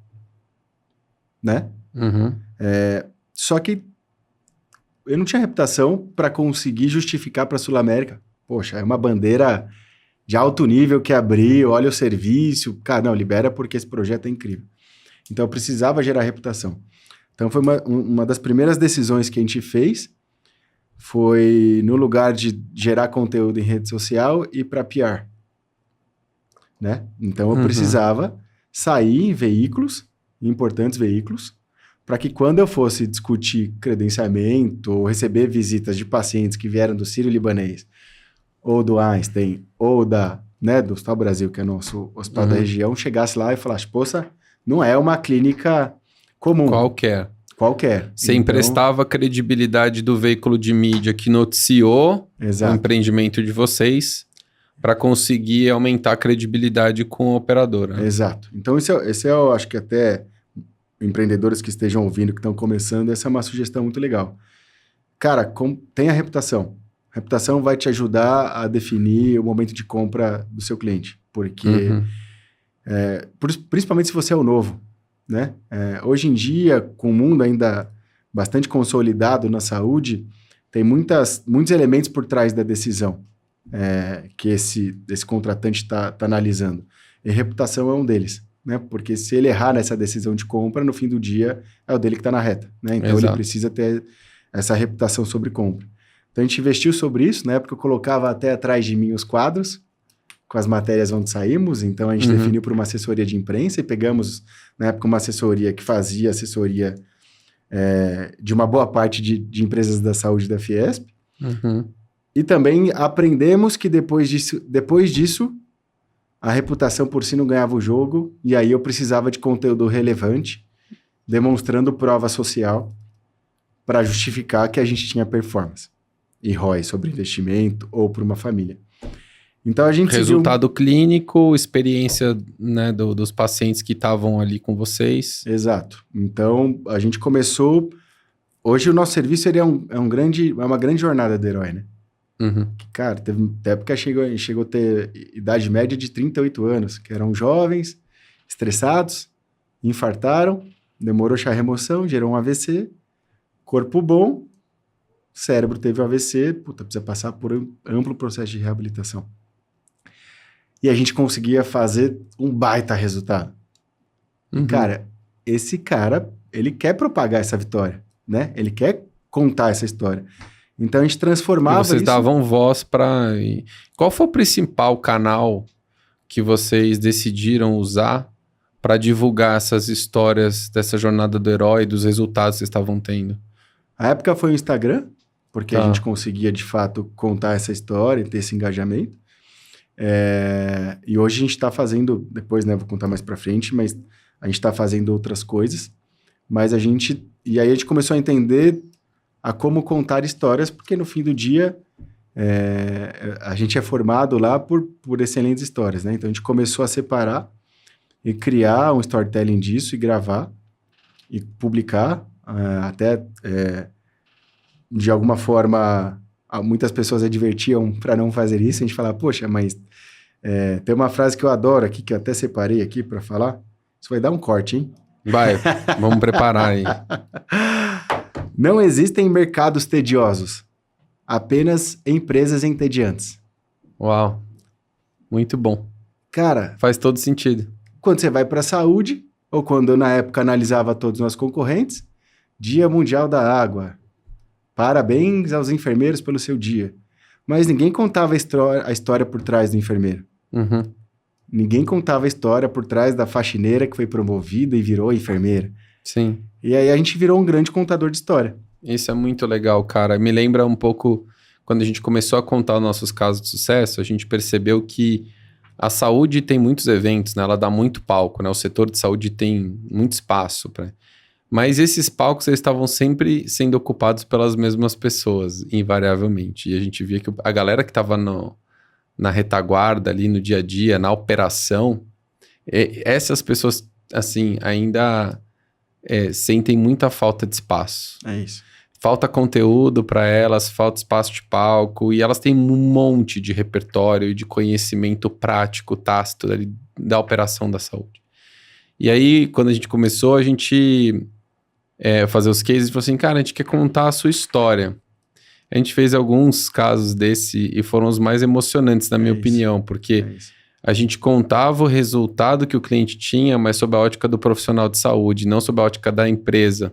né? Uhum. Só que eu não tinha reputação para conseguir justificar para a Sul-América. Poxa, é uma bandeira de alto nível que abriu, olha o serviço. Cara, não, libera porque esse projeto é incrível. Então, eu precisava gerar reputação. Então, foi uma das primeiras decisões que a gente fez, foi no lugar de gerar conteúdo em rede social e para PR, né? Então, eu precisava sair em veículos, importantes veículos, para que quando eu fosse discutir credenciamento ou receber visitas de pacientes que vieram do Sírio-Libanês, ou do Einstein, ou do Hospital Brasil, que é nosso hospital da região, chegasse lá e falasse, poxa, não é uma clínica comum. Qualquer. Qualquer. Você emprestava a credibilidade do veículo de mídia que noticiou o empreendimento de vocês para conseguir aumentar a credibilidade com a operadora. Exato. Então, esse é, eu acho que até empreendedores que estejam ouvindo, que estão começando, essa é uma sugestão muito legal. Cara, tenha reputação. A reputação vai te ajudar a definir o momento de compra do seu cliente. Porque, principalmente se você é o novo, né? Hoje em dia, com o mundo ainda bastante consolidado na saúde, tem muitos elementos por trás da decisão que esse contratante está analisando. E reputação é um deles, né? Porque se ele errar nessa decisão de compra, no fim do dia é o dele que está na reta, né? Então ele precisa ter essa reputação sobre compra. Então a gente investiu sobre isso. Na época eu colocava até atrás de mim os quadros com as matérias onde saímos. Então a gente definiu por uma assessoria de imprensa e pegamos, na época, uma assessoria que fazia assessoria de uma boa parte de empresas da saúde da Fiesp. E também aprendemos que depois disso, a reputação por si não ganhava o jogo, e aí eu precisava de conteúdo relevante, demonstrando prova social para justificar que a gente tinha performance e ROI sobre investimento ou para uma família. Então a gente resultado clínico, experiência, né, dos pacientes que estavam ali com vocês. Exato. Então a gente começou. Hoje o nosso serviço é uma grande jornada do herói, né? Cara, teve época que chegou a ter idade média de 38 anos, que eram jovens, estressados, infartaram, demorou a remoção, gerou um AVC, corpo bom, cérebro teve um AVC, precisa passar por um amplo processo de reabilitação. E a gente conseguia fazer um baita resultado. Cara, esse cara, ele quer propagar essa vitória, né? Ele quer contar essa história. Então a gente transformava isso. Vocês davam voz para... Qual foi o principal canal que vocês decidiram usar para divulgar essas histórias dessa jornada do herói, dos resultados que vocês estavam tendo? A época foi o Instagram, porque a gente conseguia de fato contar essa história e ter esse engajamento. E hoje a gente está fazendo, depois, né, vou contar mais para frente, mas a gente está fazendo outras coisas. E aí a gente começou a entender a como contar histórias, porque no fim do dia a gente é formado lá por excelentes histórias, né? Então a gente começou a separar e criar um storytelling disso e gravar e publicar, até de alguma forma muitas pessoas advertiam para não fazer isso. A gente falava, poxa, mas tem uma frase que eu adoro aqui, que eu até separei aqui para falar. Isso vai dar um corte, hein? Vai, vamos preparar aí. Não existem mercados tediosos, apenas empresas entediantes. Uau, muito bom. Cara... Faz todo sentido. Quando você vai para a saúde, ou quando eu, na época, analisava todos os nossos concorrentes, Dia Mundial da Água. Parabéns aos enfermeiros pelo seu dia. Mas ninguém contava a história por trás do enfermeiro. Ninguém contava a história por trás da faxineira que foi promovida e virou enfermeira. Sim. E aí a gente virou um grande contador de história. Isso é muito legal, cara. Me lembra um pouco, quando a gente começou a contar os nossos casos de sucesso, a gente percebeu que a saúde tem muitos eventos, né? Ela dá muito palco, né? O setor de saúde tem muito espaço, mas esses palcos eles estavam sempre sendo ocupados pelas mesmas pessoas, invariavelmente. E a gente via que a galera que estava na retaguarda ali, no dia a dia, na operação, essas pessoas, assim, ainda... sentem muita falta de espaço. É isso. Falta conteúdo para elas, falta espaço de palco, e elas têm um monte de repertório e de conhecimento prático, tácito ali, da operação da saúde. E aí, quando a gente começou, a gente fazer os cases e falou assim, cara, a gente quer contar a sua história. A gente fez alguns casos desse e foram os mais emocionantes, na minha opinião, porque... a gente contava o resultado que o cliente tinha, mas sob a ótica do profissional de saúde, não sob a ótica da empresa.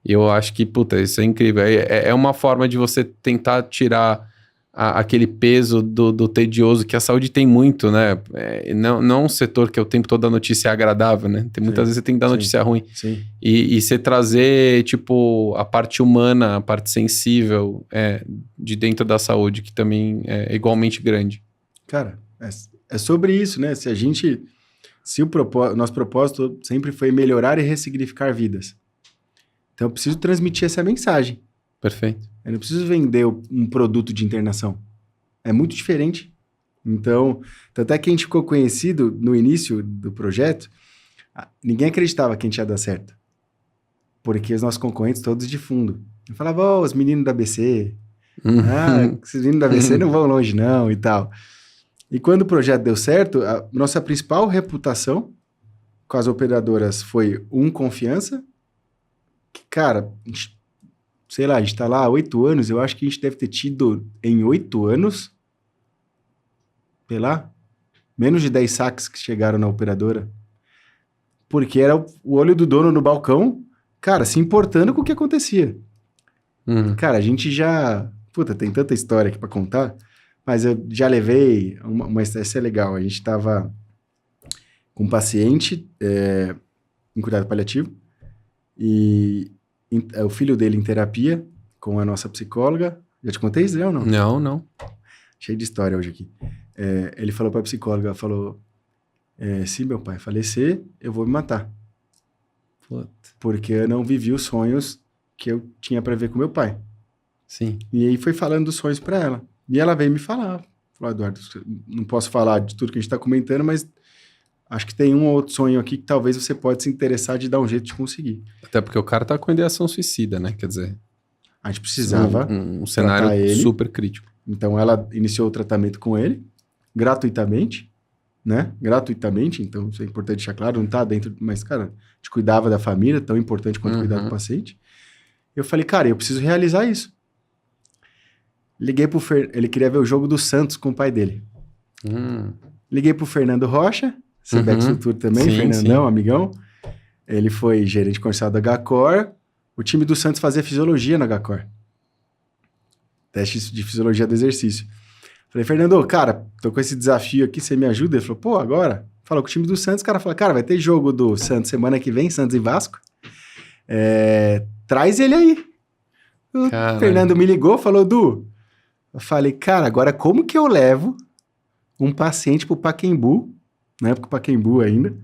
E eu acho que, isso é incrível. É uma forma de você tentar tirar aquele peso do tedioso, que a saúde tem muito, né? Não um setor que é o tempo todo a notícia é agradável, né? Muitas vezes você tem que dar notícia ruim. Sim. E você trazer, a parte humana, a parte sensível de dentro da saúde, que também é igualmente grande. Cara, é sobre isso, né? Se o nosso propósito sempre foi melhorar e ressignificar vidas. Então eu preciso transmitir essa mensagem. Perfeito. Eu não preciso vender um produto de internação. É muito diferente. Então, tanto é que a gente ficou conhecido no início do projeto, ninguém acreditava que a gente ia dar certo. Porque os nossos concorrentes todos de fundo. Eu falava, os meninos da ABC. Esses meninos da ABC não vão longe não e tal. E quando o projeto deu certo, a nossa principal reputação com as operadoras foi confiança. Que, cara, sei lá, a gente tá lá há 8 anos, eu acho que a gente deve ter tido em 8 anos, sei lá, menos de 10 saques que chegaram na operadora. Porque era o olho do dono no balcão, cara, se importando com o que acontecia. Cara, a gente já... Puta, tem tanta história aqui pra contar, mas eu já levei uma essa é legal. A gente tava com um paciente em cuidado paliativo e o filho dele em terapia com a nossa psicóloga. Já te contei isso, não? Não. Cheio de história hoje aqui. Ele falou pra psicóloga, falou, se meu pai falecer, eu vou me matar. Puta. Porque eu não vivi os sonhos que eu tinha pra ver com meu pai. Sim. E aí foi falando dos sonhos pra ela. E ela veio me falar. Falou, Eduardo, não posso falar de tudo que a gente tá comentando, mas acho que tem um ou outro sonho aqui que talvez você pode se interessar de dar um jeito de conseguir. Até porque o cara tá com ideação suicida, né? Quer dizer... A gente precisava um cenário super crítico. Então ela iniciou o tratamento com ele, gratuitamente, né? Gratuitamente, então isso é importante deixar claro, não tá dentro... Mas, cara, a gente cuidava da família, tão importante quanto cuidar do paciente. Eu falei, cara, eu preciso realizar isso. Liguei pro ele queria ver o jogo do Santos com o pai dele. Liguei pro Fernando Rocha, Sebex Futuro também, sim, Fernandão, sim. Amigão. Ele foi gerente comercial da HCOR. O time do Santos fazia fisiologia na HCOR. Testes de fisiologia do exercício. Falei, Fernando, cara, tô com esse desafio aqui, você me ajuda? Ele falou, pô, agora? Falou com o time do Santos, o cara falou, cara, vai ter jogo do Santos semana que vem, Santos e Vasco. Traz ele aí. O Fernando me ligou, falou, Du, eu falei, cara, agora como que eu levo um paciente pro Pacaembu, na época o Pacaembu ainda,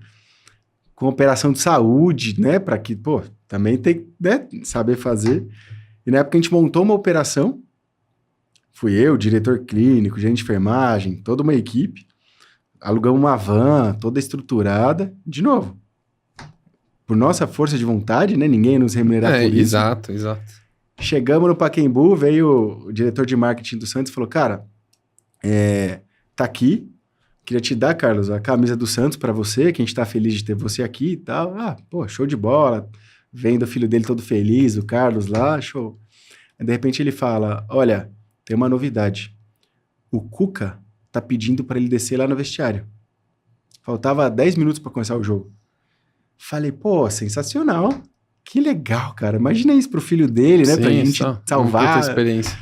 com operação de saúde, né, pra que, pô, também tem que, né, saber fazer. E na época a gente montou uma operação, fui eu, diretor clínico, gerente de enfermagem, toda uma equipe, alugamos uma van, toda estruturada, de novo, por nossa força de vontade, né, ninguém ia nos remunerar por isso. Exato. Chegamos no Pacaembu, veio o diretor de marketing do Santos e falou, cara, tá aqui, queria te dar, Carlos, a camisa do Santos pra você, que a gente tá feliz de ter você aqui e tal. Pô, show de bola. Vendo o filho dele todo feliz, o Carlos lá, show. Aí, de repente ele fala, olha, tem uma novidade. O Cuca tá pedindo pra ele descer lá no vestiário. Faltava 10 minutos pra começar o jogo. Falei, pô, sensacional. Que legal, cara. Imagina isso pro filho dele, né? Sim, pra gente salvar. Muita experiência.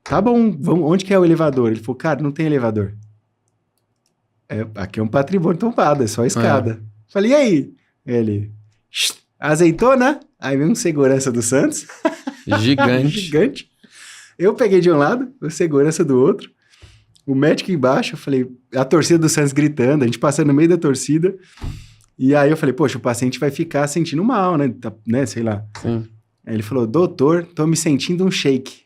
Tá bom, vamos, onde que é o elevador? Ele falou, cara, não tem elevador. Aqui é um patrimônio tombado, é só a escada. Falei, e aí? Ele, azeitona? Aí vem um segurança do Santos. Gigante. Eu peguei de um lado, o segurança do outro. O médico embaixo, eu falei, a torcida do Santos gritando, a gente passando no meio da torcida. E aí eu falei, poxa, o paciente vai ficar sentindo mal, né? Né? Sei lá. Sim. Aí ele falou, doutor, tô me sentindo um shake.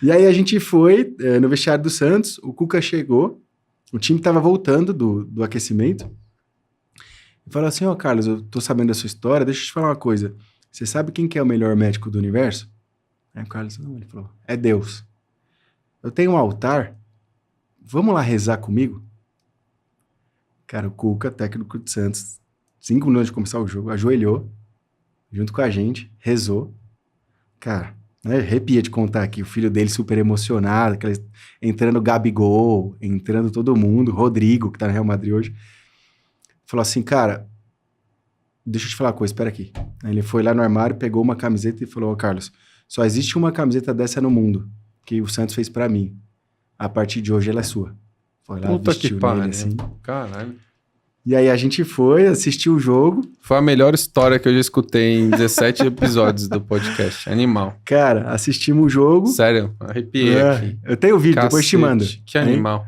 E aí a gente foi no vestiário do Santos, o Cuca chegou, o time tava voltando do aquecimento, e falou assim, Carlos, eu tô sabendo da sua história, deixa eu te falar uma coisa, você sabe quem que é o melhor médico do universo? Aí o Carlos, não, ele falou, é Deus. Eu tenho um altar, vamos lá rezar comigo? Cara, o Cuca, técnico do Santos, 5 minutos de começar o jogo, ajoelhou, junto com a gente, rezou. Cara, arrepia de contar aqui, o filho dele super emocionado, entrando Gabigol, entrando todo mundo, Rodrigo, que tá no Real Madrid hoje. Falou assim, cara, deixa eu te falar uma coisa, espera aqui. Aí ele foi lá no armário, pegou uma camiseta e falou, Carlos, só existe uma camiseta dessa no mundo, que o Santos fez pra mim. A partir de hoje ela é sua. Foi lá, puta vestiu que pariu, nele, assim. Caralho. E aí a gente foi, assistiu o jogo. Foi a melhor história que eu já escutei em 17 episódios do podcast. Animal. Cara, assistimos o jogo. Sério, arrepiei aqui. Eu tenho o vídeo, Cacete, depois te mando. Que animal.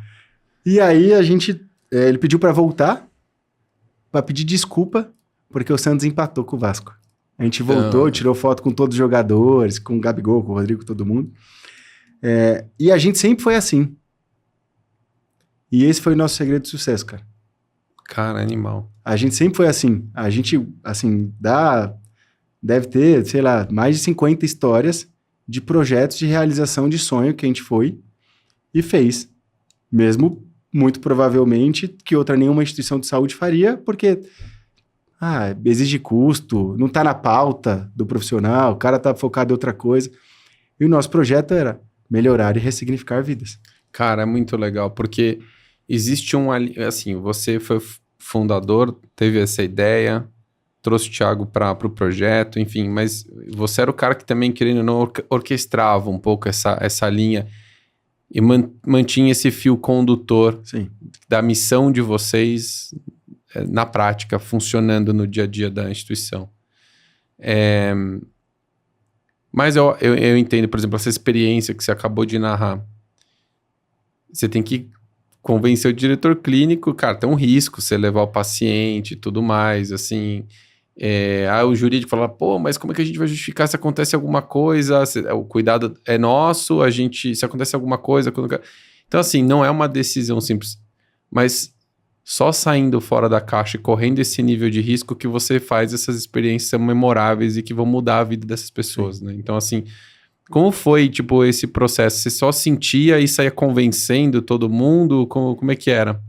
E aí a gente, ele pediu pra voltar, pra pedir desculpa porque o Santos empatou com o Vasco. A gente voltou, tirou foto com todos os jogadores, com o Gabigol, com o Rodrigo, com todo mundo. E a gente sempre foi assim. E esse foi o nosso segredo de sucesso, cara. Cara, animal. A gente sempre foi assim. A gente, assim, deve ter, sei lá, mais de 50 histórias de projetos de realização de sonho que a gente foi e fez. Mesmo, muito provavelmente, que nenhuma instituição de saúde faria, porque exige custo, não está na pauta do profissional, o cara está focado em outra coisa. E o nosso projeto era melhorar e ressignificar vidas. Cara, é muito legal, porque existe assim, você foi fundador, teve essa ideia, trouxe o Thiago para o projeto, enfim, mas você era o cara que também, querendo ou não, orquestrava um pouco essa linha e mantinha esse fio condutor. Sim. Da missão de vocês na prática, funcionando no dia a dia da instituição. Mas eu entendo, por exemplo, essa experiência que você acabou de narrar. Você tem que convencer o diretor clínico, cara, tem um risco você levar o paciente e tudo mais, assim. O jurídico fala, pô, mas como é que a gente vai justificar se acontece alguma coisa? O cuidado é nosso, se acontece alguma coisa... Então, assim, não é uma decisão simples, mas só saindo fora da caixa e correndo esse nível de risco que você faz essas experiências memoráveis e que vão mudar a vida dessas pessoas, né? Então, assim, como foi, tipo, esse processo? Você só sentia e saía convencendo todo mundo? Como é que era?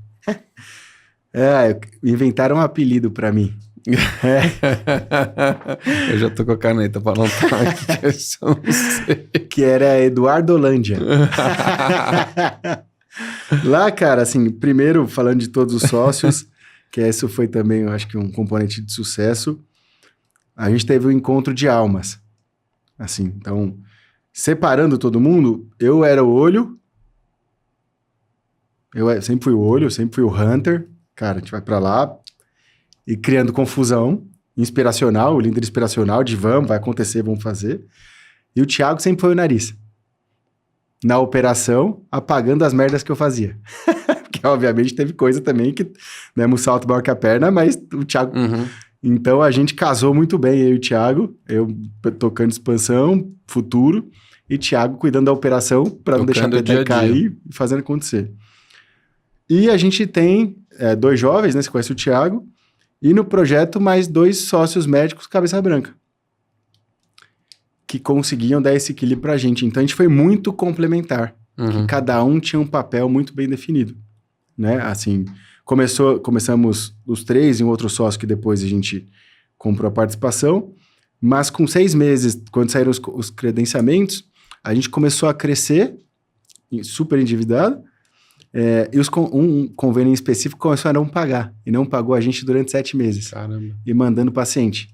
Inventaram um apelido pra mim. Eu já tô com a caneta pra anotar aqui, eu não sei. Que era Eduardo Holândia. Lá, cara, assim, primeiro, falando de todos os sócios, que isso foi também, eu acho que um componente de sucesso, a gente teve um encontro de almas. Assim, então, separando todo mundo, eu era o olho, eu sempre fui o olho, sempre fui o hunter, cara, a gente vai pra lá, e criando confusão, inspiracional, o líder inspiracional, de vai acontecer, vamos fazer. E o Thiago sempre foi o nariz. Na operação, apagando as merdas que eu fazia. Porque, obviamente, teve coisa também que, né, um salto maior que a perna, mas o Thiago... Uhum. Então, a gente casou muito bem, eu e o Thiago, eu tocando expansão, futuro, e Thiago cuidando da operação para não deixar a peteca cair e fazendo acontecer. E a gente tem 2 jovens, né, você conhece o Thiago, e no projeto mais 2 sócios médicos cabeça branca, que conseguiam dar esse equilíbrio pra gente. Então, a gente foi muito complementar. Uhum. Cada um tinha um papel muito bem definido, né? Assim, começamos os 3 e um outro sócio que depois a gente comprou a participação, mas com 6 meses, quando saíram os credenciamentos, a gente começou a crescer, super endividado, e um convênio em específico começou a não pagar, e não pagou a gente durante 7 meses. Caramba. E mandando paciente.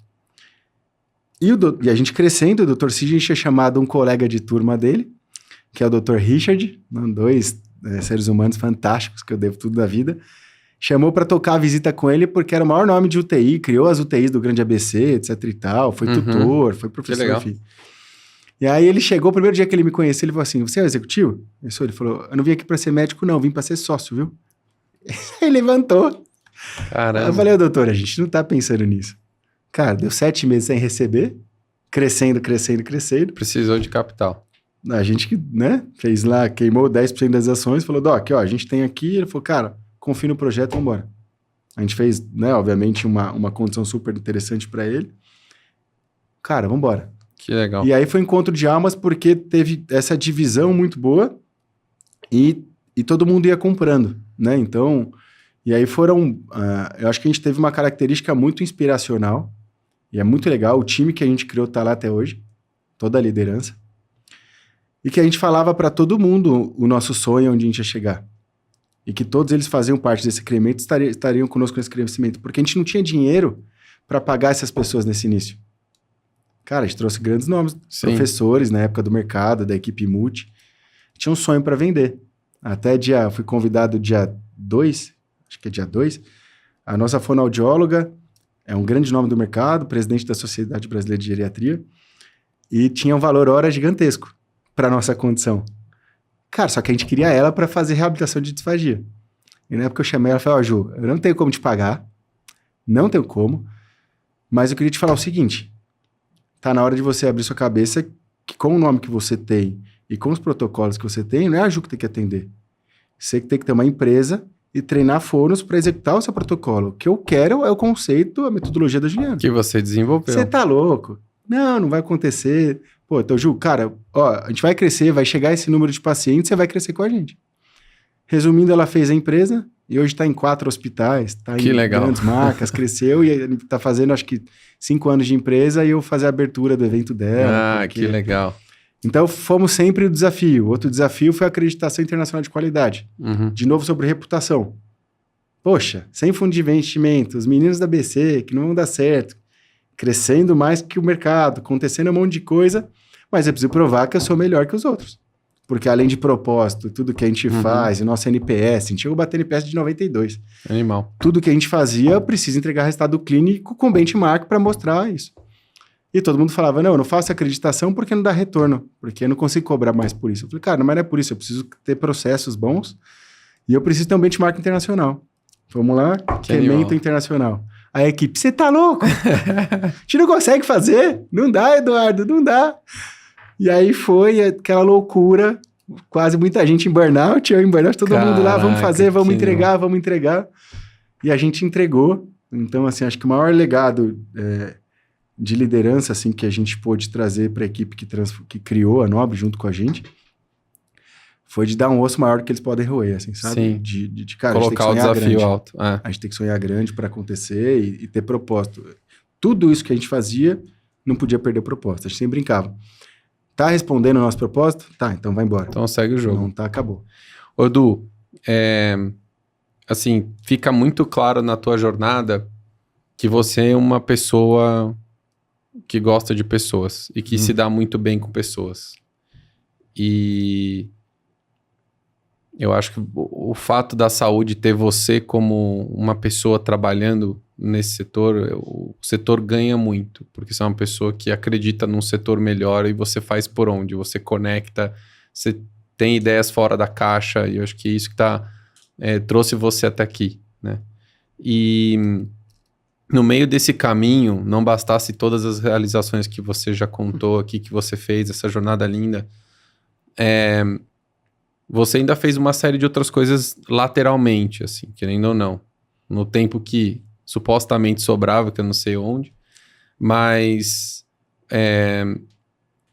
E a gente crescendo, o Dr. Cid, a gente tinha chamado um colega de turma dele, que é o Dr. Richard, 2 seres humanos fantásticos, que eu devo tudo da vida, chamou para tocar a visita com ele, porque era o maior nome de UTI, criou as UTIs do Grande ABC, etc e tal, foi tutor, foi professor, enfim. E aí ele chegou, o primeiro dia que ele me conheceu, ele falou assim, você é o executivo? Ele falou, eu não vim aqui para ser médico não, vim para ser sócio, viu? Ele levantou. Caramba. Eu falei, doutor, a gente não tá pensando nisso. Cara, deu 7 meses sem receber, crescendo. Precisou de capital. A gente, né, fez lá, queimou 10% das ações, falou, Doc, a gente tem aqui, ele falou, cara, confia no projeto, vamos embora. A gente fez, né, obviamente, uma condição super interessante para ele. Cara, vamos embora. Que legal. E aí foi um encontro de almas porque teve essa divisão muito boa e todo mundo ia comprando, né? Então, e aí eu acho que a gente teve uma característica muito inspiracional e é muito legal. O time que a gente criou tá lá até hoje, toda a liderança. E que a gente falava para todo mundo o nosso sonho, onde a gente ia chegar. E que todos eles faziam parte desse crescimento, estariam conosco nesse crescimento. Porque a gente não tinha dinheiro para pagar essas pessoas nesse início. Cara, a gente trouxe grandes nomes, Sim. professores na época do mercado, da equipe multi. Tinha um sonho para vender. Até fui convidado dia 2, acho que é dia 2, a nossa fonoaudióloga, é um grande nome do mercado, presidente da Sociedade Brasileira de Geriatria, e tinha um valor hora gigantesco para nossa condição. Cara, só que a gente queria ela para fazer reabilitação de disfagia. E na época eu chamei ela e falei, Ju, eu não tenho como te pagar, não tenho como, Mas eu queria te falar o seguinte, tá na hora de você abrir sua cabeça que com o nome que você tem e com os protocolos que você tem, não é a Ju que tem que atender. Você que tem que ter uma empresa e treinar fonos para executar o seu protocolo. O que eu quero é o conceito, a metodologia da Juliana. Que você desenvolveu. Você tá louco? Não vai acontecer. Pô, então, Ju, cara, ó, a gente vai crescer, vai chegar esse número de pacientes, você vai crescer com a gente. Resumindo, ela fez a empresa e hoje está em 4 hospitais, está em legal. Grandes marcas, cresceu e está fazendo, acho que, 5 anos de empresa e eu fazer a abertura do evento dela. Ah, que legal. Então, fomos sempre o desafio. Outro desafio foi a acreditação internacional de qualidade. Uhum. De novo, sobre reputação. Poxa, sem fundo de investimento, os meninos da BC, que não vão dar certo, crescendo mais que o mercado, acontecendo um monte de coisa, mas eu preciso provar que eu sou melhor que os outros. Porque além de propósito, tudo que a gente faz, o nosso NPS, a gente chegou a bater NPS de 92. Animal. Tudo que a gente fazia, eu preciso entregar resultado clínico com benchmark para mostrar isso. E todo mundo falava, não, eu não faço acreditação porque não dá retorno, porque eu não consigo cobrar mais por isso. Eu falei, cara, mas não é por isso, eu preciso ter processos bons e eu preciso ter um benchmark internacional. Vamos lá, incremento internacional. A equipe, você tá louco? A gente não consegue fazer? Não dá, Eduardo, não dá. E aí foi aquela loucura, quase muita gente em burnout, eu em burnout, todo mundo lá, vamos fazer, vamos entregar. E a gente entregou. Então, assim, acho que o maior legado de liderança, assim, que a gente pôde trazer para a equipe que criou a Nobre junto com a gente, foi de dar um osso maior do que eles podem roer, assim, sabe? Sim. De cara, colocar a gente tem que sonhar o desafio grande. alto. A gente tem que sonhar grande para acontecer e ter propósito. Tudo isso que a gente fazia, não podia perder o propósito. A gente sempre brincava. Tá respondendo o nosso propósito? Tá, então vai embora. Então segue o jogo. Não tá, acabou. Ô, Edu, assim, fica muito claro na tua jornada que você é uma pessoa que gosta de pessoas e que se dá muito bem com pessoas. E eu acho que o fato da saúde ter você como uma pessoa trabalhando nesse setor, o setor ganha muito, porque você é uma pessoa que acredita num setor melhor e você faz por onde, você conecta, você tem ideias fora da caixa, e eu acho que isso que trouxe você até aqui, né? E no meio desse caminho, não bastasse todas as realizações que você já contou aqui, que você fez, essa jornada linda, você ainda fez uma série de outras coisas lateralmente, assim, querendo ou não. No tempo que supostamente sobrava, que eu não sei onde, mas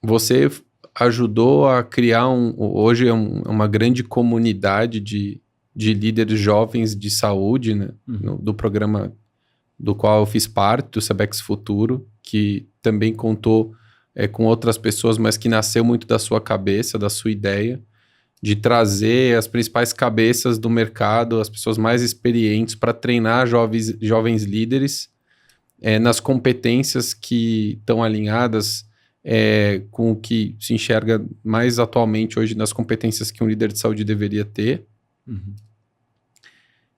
você ajudou a criar hoje uma grande comunidade de líderes jovens de saúde, né? Do programa do qual eu fiz parte, do Sebex Futuro, que também contou com outras pessoas, mas que nasceu muito da sua cabeça, da sua ideia, de trazer as principais cabeças do mercado, as pessoas mais experientes para treinar jovens líderes nas competências que estão alinhadas com o que se enxerga mais atualmente hoje nas competências que um líder de saúde deveria ter.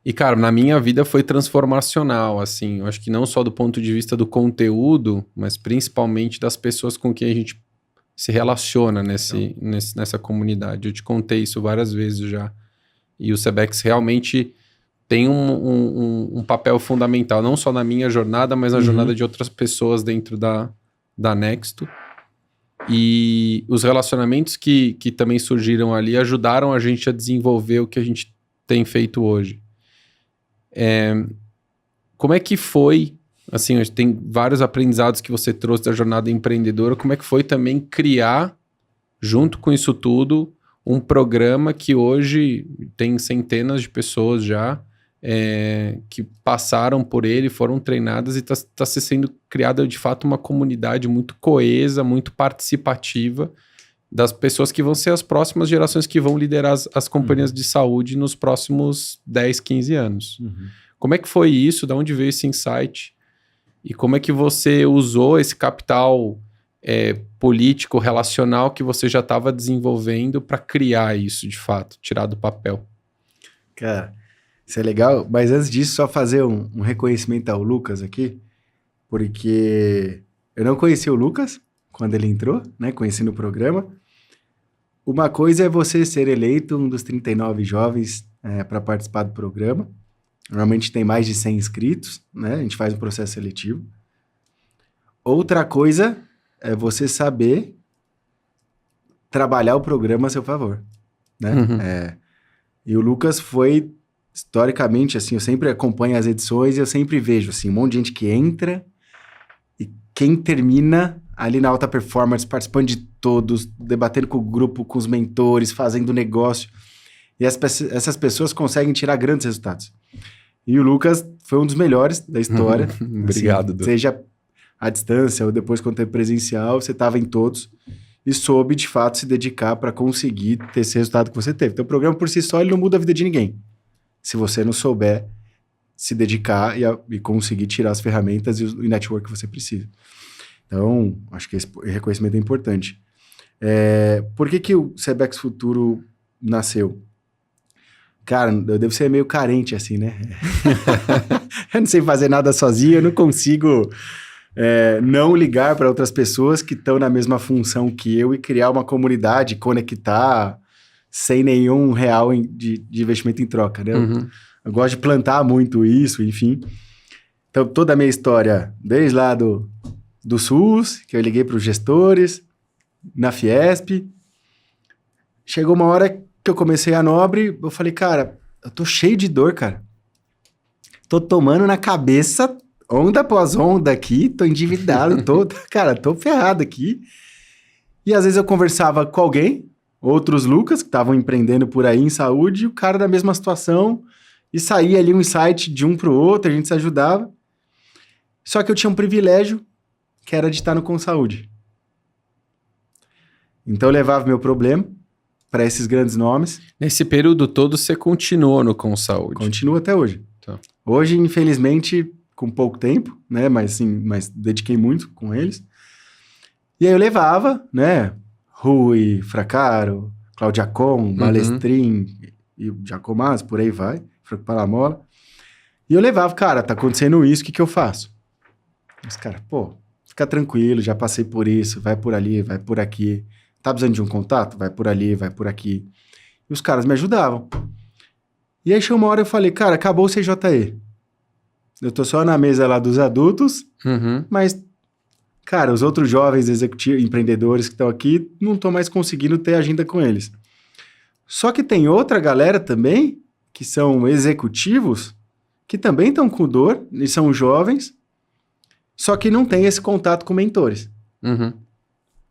E, cara, na minha vida foi transformacional, assim, eu acho que não só do ponto de vista do conteúdo, mas principalmente das pessoas com quem a gente se relaciona nessa comunidade. Eu te contei isso várias vezes já. E o Sebex realmente tem um papel fundamental, não só na minha jornada, mas na jornada de outras pessoas dentro da Nexto. E os relacionamentos que também surgiram ali ajudaram a gente a desenvolver o que a gente tem feito hoje. Como é que foi, assim, tem vários aprendizados que você trouxe da jornada empreendedora, como é que foi também criar, junto com isso tudo, um programa que hoje tem centenas de pessoas já que passaram por ele, foram treinadas e está sendo criada de fato uma comunidade muito coesa, muito participativa das pessoas que vão ser as próximas gerações que vão liderar as companhias de saúde nos próximos 10, 15 anos. Como é que foi isso? De onde veio esse insight? E como é que você usou esse capital político, relacional que você já estava desenvolvendo para criar isso de fato, tirar do papel? Cara, isso é legal, mas antes disso, só fazer um reconhecimento ao Lucas aqui, porque eu não conheci o Lucas quando ele entrou, né? Conheci no programa. Uma coisa é você ser eleito um dos 39 jovens para participar do programa. Normalmente tem mais de 100 inscritos, né? A gente faz um processo seletivo. outra coisa é você saber trabalhar o programa a seu favor, né? E o Lucas foi, historicamente, assim, eu sempre acompanho as edições e eu sempre vejo, assim, um monte de gente que entra e quem termina ali na alta performance, participando de todos, debatendo com o grupo, com os mentores, fazendo negócio. E essas pessoas conseguem tirar grandes resultados. E o Lucas foi um dos melhores da história. Obrigado, assim, seja à distância ou depois quando teve presencial, você estava em todos e soube, de fato, se dedicar para conseguir ter esse resultado que você teve. Então, o programa, por si só, ele não muda a vida de ninguém. Se você não souber se dedicar e conseguir tirar as ferramentas e o network que você precisa. Então, acho que esse reconhecimento é importante. Por que o Sebex Futuro nasceu? Cara, eu devo ser meio carente assim, né? Eu não sei fazer nada sozinho, eu não consigo não ligar para outras pessoas que estão na mesma função que eu e criar uma comunidade, conectar sem nenhum real de investimento em troca, né? Eu gosto de plantar muito isso, enfim. Então, toda a minha história, desde lá do SUS, que eu liguei para os gestores, na Fiesp, chegou uma hora que eu comecei a Nobre, eu falei, cara, eu tô cheio de dor, cara. Tô tomando na cabeça, onda após onda aqui, tô endividado, tô ferrado aqui. E às vezes eu conversava com alguém, outros Lucas, que estavam empreendendo por aí em saúde, e o cara da mesma situação, e saía ali um insight de um pro outro, a gente se ajudava. Só que eu tinha um privilégio, que era de estar no Consaúde. Então eu levava meu problema para esses grandes nomes. Nesse período todo você continuou no Consaúde? Continuo até hoje. Tá. Hoje, infelizmente, com pouco tempo, né? Mas dediquei muito com eles. E aí eu levava, né? Rui, Fracaro, Cláudia Com, Balestrin e o Giacomaz, por aí vai, Franco Palamola. E eu levava, cara, tá acontecendo isso, o que eu faço? Os caras, fica tranquilo, já passei por isso, vai por ali, vai por aqui. Tá precisando de um contato? Vai por ali, vai por aqui. E os caras me ajudavam. E aí chegou uma hora eu falei, cara, acabou o CJE. Eu tô só na mesa lá dos adultos, mas, cara, os outros jovens executivos, empreendedores que estão aqui, não tô mais conseguindo ter agenda com eles. Só que tem outra galera também, que são executivos, que também estão com dor, e são jovens, só que não tem esse contato com mentores.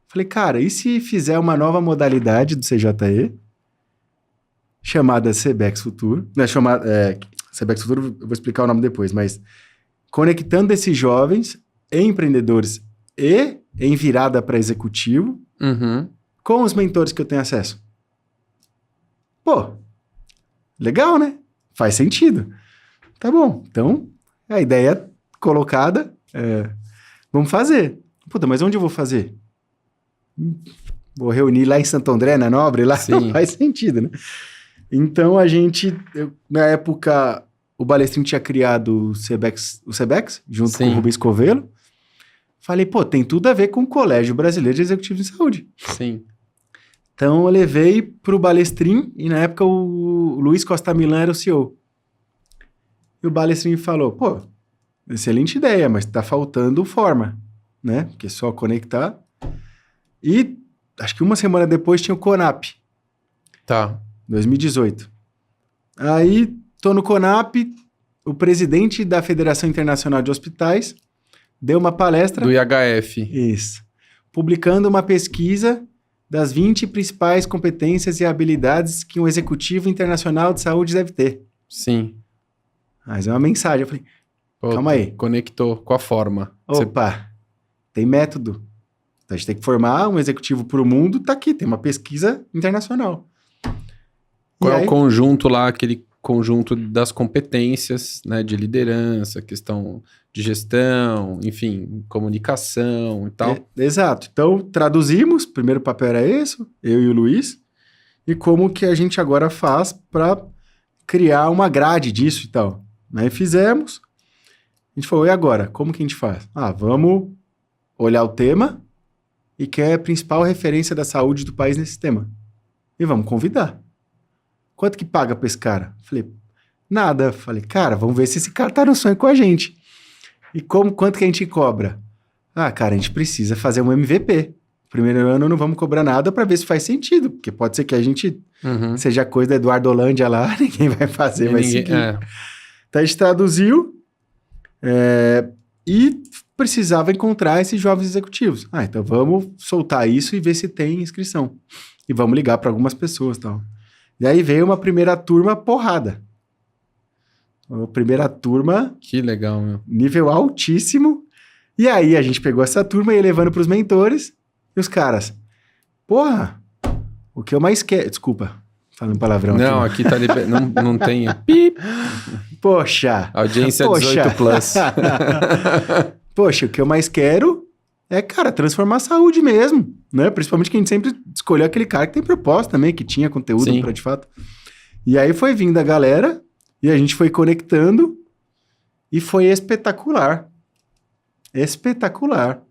Falei, cara, e se fizer uma nova modalidade do CJE, chamada Sebex Futuro, né, Sebex Futuro, eu vou explicar o nome depois, mas conectando esses jovens, empreendedores e em virada para executivo, com os mentores que eu tenho acesso. Legal, né? Faz sentido. Tá bom, então a ideia colocada, vamos fazer. Puta, mas onde eu vou fazer? Vou reunir lá em Santo André, na Nobre, lá não faz sentido, né? Então na época, o Balestrin tinha criado o Sebex, junto com o Rubens Covello. Falei, tem tudo a ver com o Colégio Brasileiro de Executivos em Saúde. Sim. Então eu levei pro Balestrin e na época o Luiz Costa Milan era o CEO. E o Balestrin falou, excelente ideia, mas tá faltando forma, né? Porque só conectar. E acho que uma semana depois tinha o CONAP. Tá. 2018. Aí, tô no CONAP, o presidente da Federação Internacional de Hospitais deu uma palestra... Do IHF. Isso. Publicando uma pesquisa das 20 principais competências e habilidades que um executivo internacional de saúde deve ter. Sim. Mas é uma mensagem. Eu falei, calma aí. Conectou com a forma. Tem método. Então, a gente tem que formar um executivo para o mundo, tá aqui, tem uma pesquisa internacional. Qual é o conjunto lá, aquele conjunto das competências, né, de liderança, questão de gestão, enfim, comunicação e tal. Exato. Então, traduzimos, o primeiro papel era esse, eu e o Luiz, e como que a gente agora faz para criar uma grade disso e tal. Aí fizemos, a gente falou, e agora? Como que a gente faz? Vamos olhar o tema e quem é a principal referência da saúde do país nesse tema. E vamos convidar. Quanto que paga pra esse cara? Falei, nada. Falei, cara, vamos ver se esse cara tá no sonho com a gente. E quanto que a gente cobra? cara, a gente precisa fazer um MVP. Primeiro ano não vamos cobrar nada para ver se faz sentido, porque pode ser que a gente seja coisa da Eduardo Holândia lá, ninguém vai fazer, vai seguir. Então a gente traduziu e precisava encontrar esses jovens executivos. Então vamos soltar isso e ver se tem inscrição. E vamos ligar para algumas pessoas e tal. E aí veio uma primeira turma porrada. Uma primeira turma... Que legal, meu. Nível altíssimo. E aí a gente pegou essa turma e ia levando para os mentores. E os caras... Porra, o que eu mais quero... Desculpa, falando palavrão não, aqui tá não tem... Pip. Poxa. Audiência 18+. Poxa, o que eu mais quero é, cara, transformar a saúde mesmo, né? Principalmente que a gente sempre escolheu aquele cara que tem propósito também, que tinha conteúdo para de fato. E aí foi vindo a galera e a gente foi conectando e foi espetacular. Espetacular.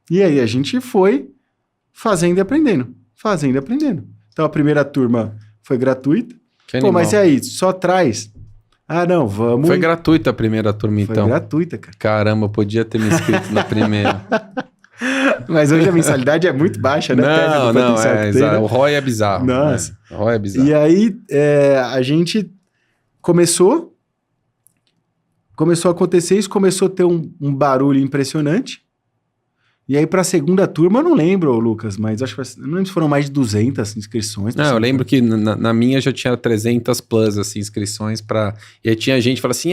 E aí a gente foi fazendo e aprendendo. Então a primeira turma foi gratuita. Pô, mas e aí? Só traz... não, vamos... Foi gratuita a primeira turma, então. Foi gratuita, cara. Caramba, eu podia ter me inscrito na primeira. Mas hoje a mensalidade é muito baixa, né? Não, o ROI é bizarro. Nossa. O ROI é bizarro. E aí, a gente começou a acontecer isso, começou a ter um barulho impressionante. E aí, para a segunda turma, eu não lembro, Lucas, mas acho que não lembro se foram mais de 200 inscrições. Não, eu lembro que na minha já tinha 300+ assim, inscrições para. E aí tinha gente que falava assim: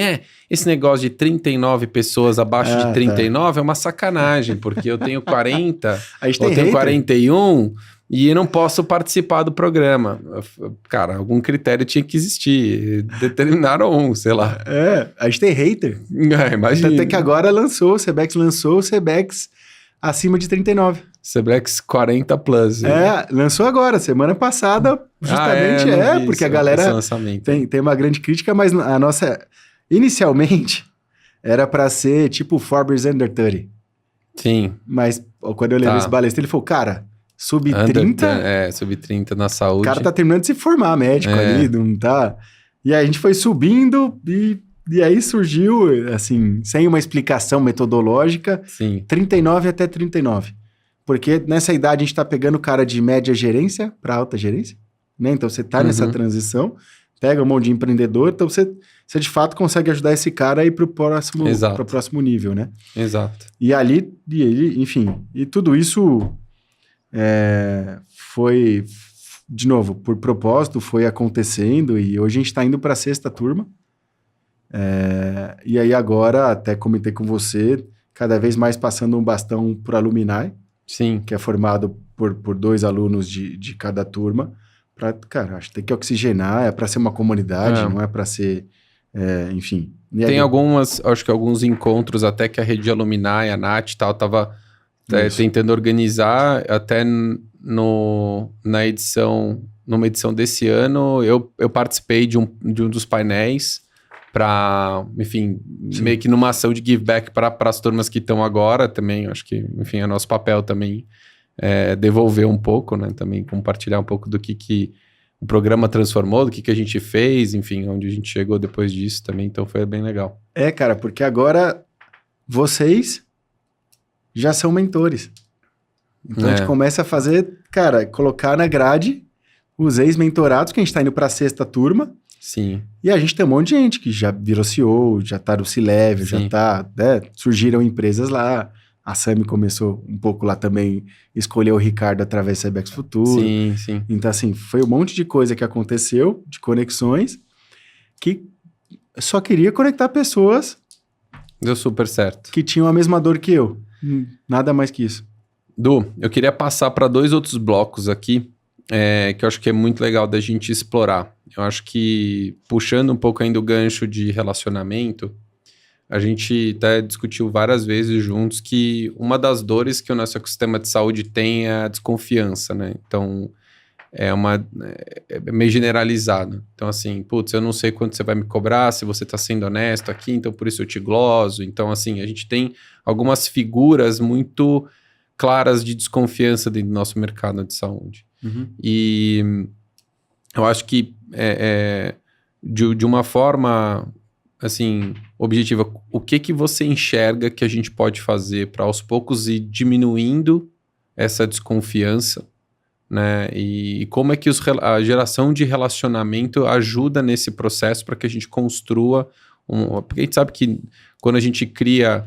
esse negócio de 39 pessoas abaixo de 39 é uma sacanagem, porque eu tenho 40, eu tenho 41 e eu não posso participar do programa. Cara, algum critério tinha que existir. Determinaram sei lá. A gente tem hater. Imagina. Até que agora o Sebex lançou o Sebex acima de 39. Sebrex 40+. Lançou agora, semana passada, justamente porque a galera tem uma grande crítica, mas a nossa, inicialmente, era para ser tipo Forbes Under 30. Sim. Mas quando eu levei esse balestra, ele falou, cara, sub-30... sub-30 na saúde. O cara tá terminando de se formar médico ali, não tá... E aí a gente foi subindo e aí surgiu, assim, sem uma explicação metodológica, 39 até 39. Porque nessa idade a gente tá pegando o cara de média gerência para alta gerência, né? Então você tá nessa transição, pega um monte de empreendedor, então você de fato consegue ajudar esse cara a ir pro próximo nível, né? Exato. E ali, enfim, e tudo isso foi, de novo, por propósito, foi acontecendo e hoje a gente tá indo para a 6ª turma. E aí agora, até comentei com você, cada vez mais passando um bastão por Alumni, que é formado por 2 alunos de cada turma, cara, acho que tem que oxigenar, é para ser uma comunidade, não é para ser, enfim. Tem acho que alguns encontros até que a rede de Alumni, a Nath e tal, tava tentando organizar, até numa edição desse ano, eu participei de um dos painéis, para, enfim, meio que numa ação de give back para as turmas que estão agora também, acho que, enfim, é nosso papel também devolver um pouco, né, também compartilhar um pouco do que o programa transformou, do que a gente fez, enfim, onde a gente chegou depois disso também, então foi bem legal. Cara, porque agora vocês já são mentores. Então a gente começa a fazer, cara, colocar na grade os ex-mentorados, que a gente tá indo para a 6ª turma. Sim. E a gente tem um monte de gente que já virou CEO, já tá no C-Level, já tá, surgiram empresas lá. A Sami começou um pouco lá também, escolheu o Ricardo através do Sebex Futuro. Sim. Então, assim, foi um monte de coisa que aconteceu, de conexões, que só queria conectar pessoas... Deu super certo. Que tinham a mesma dor que eu. Nada mais que isso. Du, eu queria passar para 2 outros blocos aqui, que eu acho que é muito legal da gente explorar. Eu acho que, puxando um pouco ainda o gancho de relacionamento, a gente até discutiu várias vezes juntos que uma das dores que o nosso ecossistema de saúde tem é a desconfiança, né? Então, é meio generalizado. Então, assim, putz, eu não sei quanto você vai me cobrar, se você está sendo honesto aqui, então por isso eu te gloso. Então, assim, a gente tem algumas figuras muito claras de desconfiança dentro do nosso mercado de saúde. E eu acho que de uma forma assim, objetiva, o que você enxerga que a gente pode fazer para aos poucos ir diminuindo essa desconfiança, né? E como é que a geração de relacionamento ajuda nesse processo para que a gente construa porque a gente sabe que quando a gente cria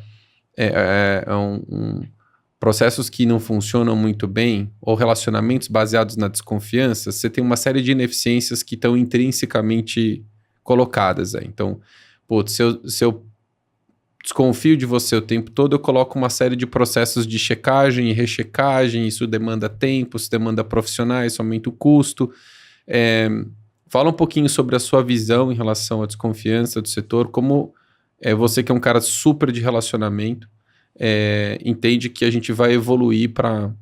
processos que não funcionam muito bem, ou relacionamentos baseados na desconfiança, você tem uma série de ineficiências que estão intrinsecamente colocadas aí. Então, se eu desconfio de você o tempo todo, eu coloco uma série de processos de checagem e rechecagem, isso demanda tempo, isso demanda profissionais, isso aumenta o custo. Fala um pouquinho sobre a sua visão em relação à desconfiança do setor, como você que é um cara super de relacionamento, entende que a gente vai evoluir para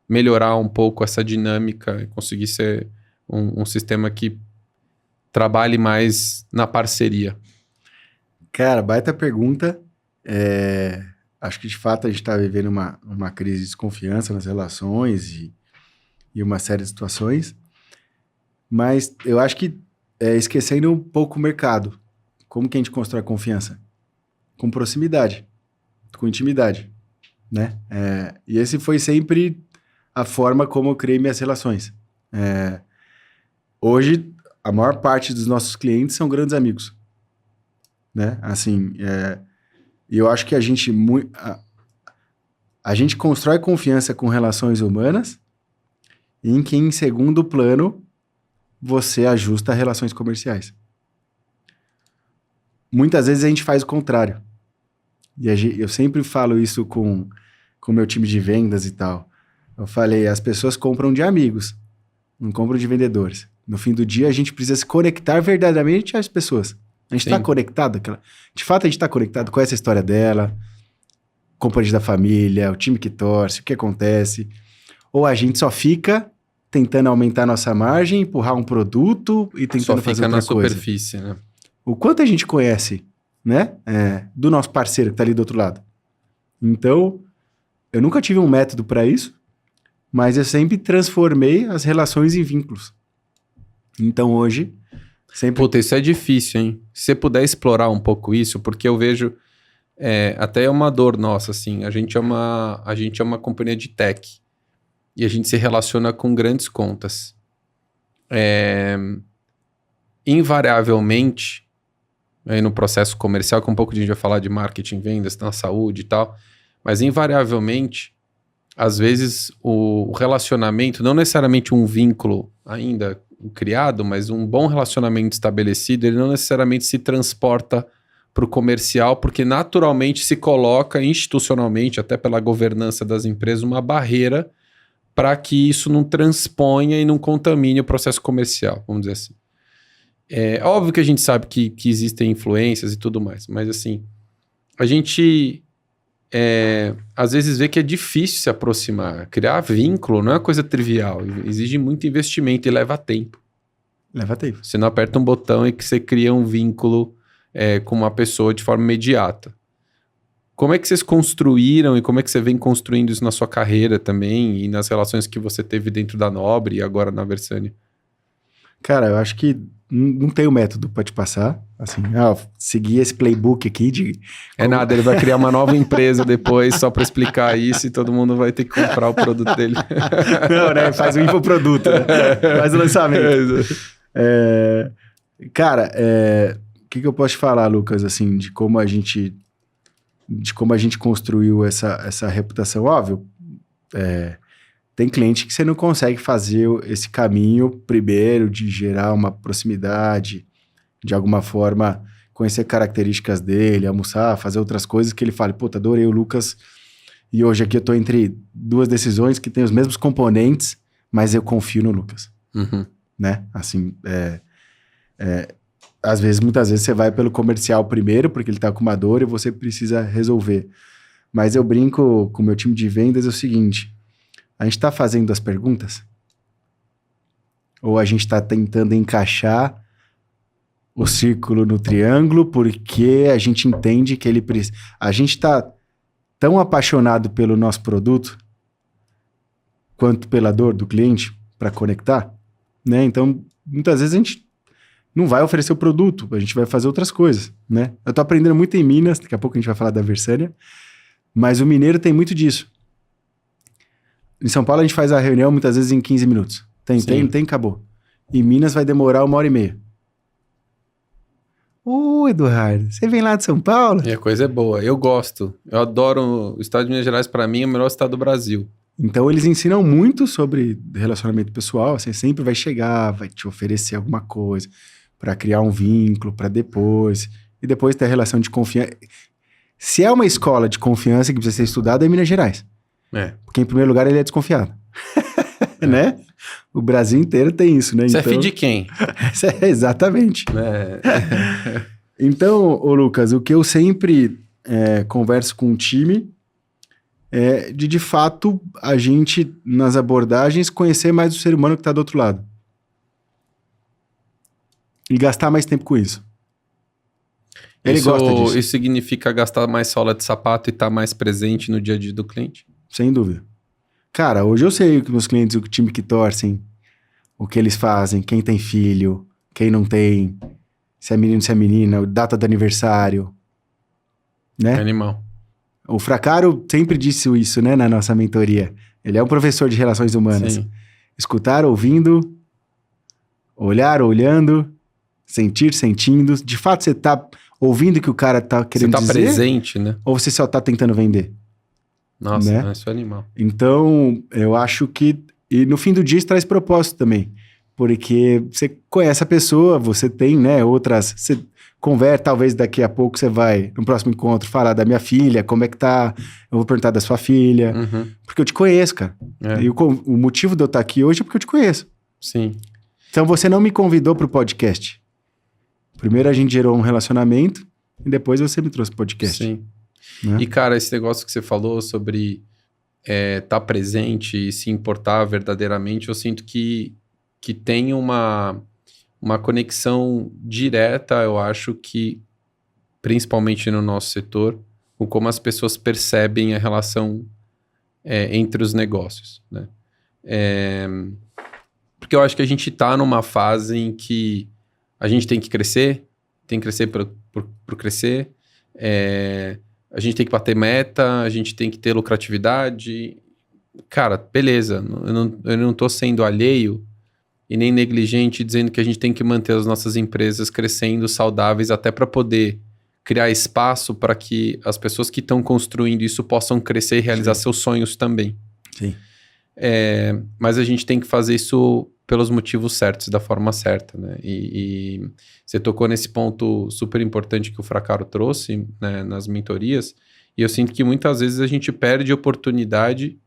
melhorar um pouco essa dinâmica e conseguir ser um sistema que trabalhe mais na parceria. Cara, baita pergunta. Acho que de fato a gente está vivendo uma crise de desconfiança nas relações e uma série de situações, mas eu acho que esquecendo um pouco o mercado. Como que a gente constrói confiança? Com proximidade, com intimidade, né? E esse foi sempre a forma como eu criei minhas relações. Hoje, a maior parte dos nossos clientes são grandes amigos, né? Assim, e eu acho que a gente constrói confiança com relações humanas, em que, em segundo plano, você ajusta relações comerciais. Muitas vezes a gente faz o contrário. E eu sempre falo isso com o meu time de vendas e tal. Eu falei, as pessoas compram de amigos, não compram de vendedores. No fim do dia, a gente precisa se conectar verdadeiramente às pessoas. A gente está conectado. De fato, a gente está conectado, conhece a história dela, componente da família, o time que torce, o que acontece. Ou a gente só fica tentando aumentar a nossa margem, empurrar um produto e tentando fazer outra coisa. Só fica na superfície, né? O quanto a gente conhece, né? Do nosso parceiro que está ali do outro lado. Então, eu nunca tive um método para isso, mas eu sempre transformei as relações em vínculos. Então, hoje, sempre... Puta, isso é difícil, hein? Se você puder explorar um pouco isso, porque eu vejo... até é uma dor nossa, assim. A gente é uma companhia de tech. E a gente se relaciona com grandes contas. Invariavelmente... Aí no processo comercial, que um pouco a gente vai falar de marketing, vendas, na saúde e tal, mas invariavelmente, às vezes o relacionamento, não necessariamente um vínculo ainda criado, mas um bom relacionamento estabelecido, ele não necessariamente se transporta para o comercial, porque naturalmente se coloca institucionalmente, até pela governança das empresas, uma barreira para que isso não transponha e não contamine o processo comercial, vamos dizer assim. É óbvio que a gente sabe que existem influências e tudo mais, mas assim, a gente às vezes vê que é difícil se aproximar. Criar vínculo não é uma coisa trivial, exige muito investimento e leva tempo. Leva tempo. Você não aperta um botão e que você cria um vínculo com uma pessoa de forma imediata. Como é que vocês construíram e como é que você vem construindo isso na sua carreira também e nas relações que você teve dentro da Nobre e agora na Versani? Cara, eu acho que não tem o método para te passar, assim, seguir esse playbook aqui de... Nada, ele vai criar uma nova empresa depois só para explicar isso e todo mundo vai ter que comprar o produto dele. Não, né? Faz o infoproduto, né? Faz o lançamento. Cara, o que eu posso te falar, Lucas, assim, de como a gente construiu essa reputação? Óbvio, tem cliente que você não consegue fazer esse caminho primeiro de gerar uma proximidade, de alguma forma conhecer características dele, almoçar, fazer outras coisas que ele fale, puta, adorei o Lucas e hoje aqui eu tô entre duas decisões que têm os mesmos componentes, mas eu confio no Lucas. Uhum. Né? Assim, muitas vezes você vai pelo comercial primeiro, porque ele tá com uma dor e você precisa resolver. Mas eu brinco com o meu time de vendas, é o seguinte... A gente está fazendo as perguntas? Ou a gente está tentando encaixar o círculo no triângulo porque a gente entende que ele precisa... A gente está tão apaixonado pelo nosso produto quanto pela dor do cliente para conectar, né? Então, muitas vezes a gente não vai oferecer o produto, a gente vai fazer outras coisas, né? Eu tô aprendendo muito em Minas, daqui a pouco a gente vai falar da Versânia, mas o mineiro tem muito disso. Em São Paulo a gente faz a reunião muitas vezes em 15 minutos. Tem, acabou. Em Minas vai demorar 1h30. Ô, Eduardo, você vem lá de São Paulo? E a coisa é boa, eu gosto. Eu adoro o estado de Minas Gerais, para mim é o melhor estado do Brasil. Então eles ensinam muito sobre relacionamento pessoal, você sempre vai chegar, vai te oferecer alguma coisa para criar um vínculo, para depois, e depois ter a relação de confiança. Se é uma escola de confiança que precisa ser estudada, é Minas Gerais. Porque em primeiro lugar ele é desconfiado. Né? O Brasil inteiro tem isso, né? Você é filho de quem? Exatamente. Então, ô Lucas, o que eu sempre converso com o time é de fato, a gente, nas abordagens, conhecer mais o ser humano que está do outro lado. E gastar mais tempo com isso. Ele gosta disso. Isso significa gastar mais sola de sapato e estar mais presente no dia a dia do cliente? Sem dúvida. Cara, hoje eu sei o que meus clientes, o time que torcem, o que eles fazem, quem tem filho, quem não tem, se é menino, se é menina, data do aniversário, né? Animal. O Fracaro sempre disse isso, né, na nossa mentoria. Ele é um professor de relações humanas. Sim. Escutar, ouvindo, olhar, olhando, sentir, sentindo. De fato, você tá ouvindo o que o cara tá querendo dizer? Você tá presente, né? Ou você só tá tentando vender? Nossa, né? Isso é animal. Então, eu acho que... E no fim do dia isso traz propósito também. Porque você conhece a pessoa, você tem, né, outras... Você conversa, talvez daqui a pouco você vai, no próximo encontro, falar da minha filha, como é que tá? Eu vou perguntar da sua filha. Porque eu te conheço, cara. E o motivo de eu estar aqui hoje é porque eu te conheço. Sim. Então, você não me convidou para o podcast. Primeiro a gente gerou um relacionamento e depois você me trouxe o podcast. Sim. Né? E, cara, esse negócio que você falou sobre estar presente e se importar verdadeiramente, eu sinto que tem uma conexão direta, eu acho que, principalmente no nosso setor, com como as pessoas percebem a relação entre os negócios, né? Porque eu acho que a gente está numa fase em que a gente tem que crescer por crescer, a gente tem que bater meta, a gente tem que ter lucratividade. Cara, beleza, eu não tô sendo alheio e nem negligente dizendo que a gente tem que manter as nossas empresas crescendo, saudáveis, até para poder criar espaço para que as pessoas que estão construindo isso possam crescer e realizar seus sonhos também. Sim. Mas a gente tem que fazer isso pelos motivos certos, da forma certa, né? E você tocou nesse ponto super importante que o Fracaro trouxe, né, nas mentorias, e eu sinto que muitas vezes a gente perde a oportunidade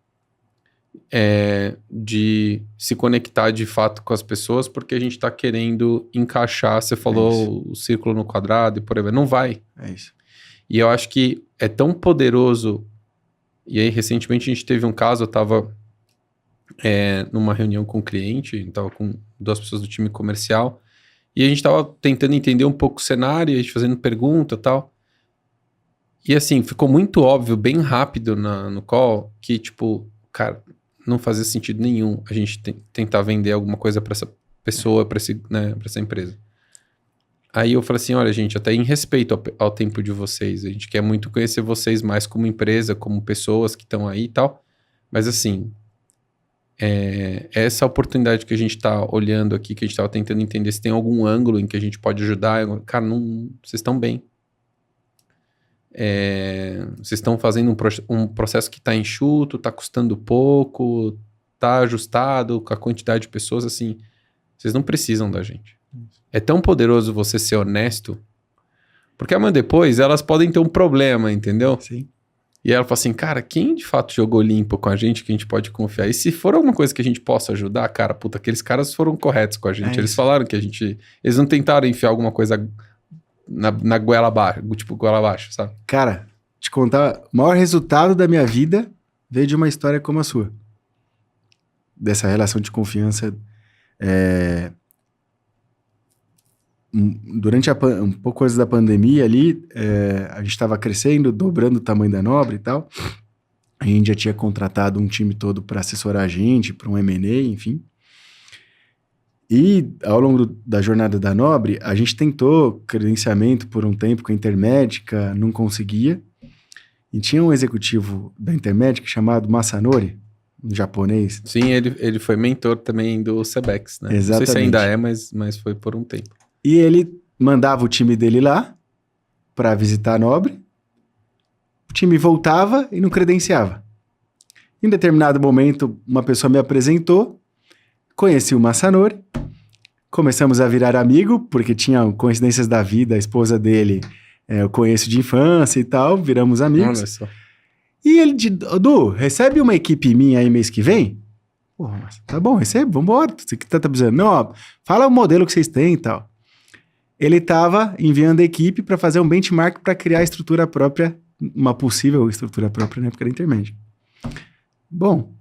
de se conectar de fato com as pessoas porque a gente está querendo encaixar, você falou o círculo no quadrado e por aí vai. Não vai. É isso. E eu acho que é tão poderoso, e aí recentemente a gente teve um caso, eu estava numa reunião com um cliente, estava com 2 pessoas do time comercial, e a gente estava tentando entender um pouco o cenário, a gente fazendo pergunta e tal. E assim, ficou muito óbvio, bem rápido no call, que tipo, cara, não fazia sentido nenhum a gente tentar vender alguma coisa para essa pessoa, para essa empresa. Aí eu falei assim, olha gente, até em respeito ao tempo de vocês, a gente quer muito conhecer vocês mais como empresa, como pessoas que estão aí e tal, mas assim... essa oportunidade que a gente está olhando aqui, que a gente estava tentando entender se tem algum ângulo em que a gente pode ajudar. Cara, vocês estão bem. Vocês estão fazendo um processo que está enxuto, está custando pouco, está ajustado com a quantidade de pessoas, assim, vocês não precisam da gente. É tão poderoso você ser honesto, porque amanhã depois elas podem ter um problema, entendeu? Sim. E ela fala assim, cara, quem de fato jogou limpo com a gente que a gente pode confiar? E se for alguma coisa que a gente possa ajudar, cara, puta, aqueles caras foram corretos com a gente. Eles falaram que eles não tentaram enfiar alguma coisa na goela abaixo, tipo goela abaixo, sabe? Cara, te contar, o maior resultado da minha vida veio de uma história como a sua. Dessa relação de confiança. Durante um pouco antes da pandemia ali, a gente estava crescendo, dobrando o tamanho da Nobre e tal. A gente já tinha contratado um time todo para assessorar a gente, para um M&A, enfim. E ao longo da jornada da Nobre, a gente tentou credenciamento por um tempo com a Intermédica, não conseguia. E tinha um executivo da Intermédica chamado Masanori, um japonês. Sim, ele foi mentor também do Sebex, né? Exatamente. Não sei se ainda é, mas foi por um tempo. E ele mandava o time dele lá para visitar a Nobre. O time voltava e não credenciava. Em determinado momento, uma pessoa me apresentou, conheci o Masanori, começamos a virar amigo, porque tinha coincidências da vida, a esposa dele eu conheço de infância e tal, viramos amigos. Olha só. E ele disse, Du, recebe uma equipe minha aí mês que vem? Porra, mas tá bom, recebe, vambora. Você que tá precisando? Não, ó, fala o modelo que vocês têm e tal. Ele tava enviando a equipe para fazer um benchmark para criar a estrutura própria, uma possível estrutura própria na época da Intermédia. Bom,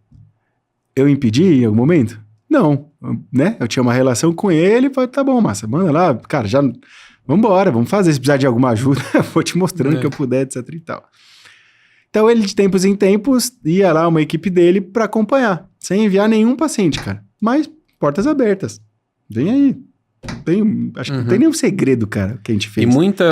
eu impedi em algum momento? Não, né? Eu tinha uma relação com ele, falei, tá bom, massa, manda lá, cara, já... Vambora, vamos fazer. Se precisar de alguma ajuda, eu vou te mostrando que eu puder, etc e tal. Então, ele, de tempos em tempos, ia lá uma equipe dele para acompanhar, sem enviar nenhum paciente, cara. Mas, portas abertas. Vem aí. Acho que não tem nenhum segredo, cara, que a gente fez.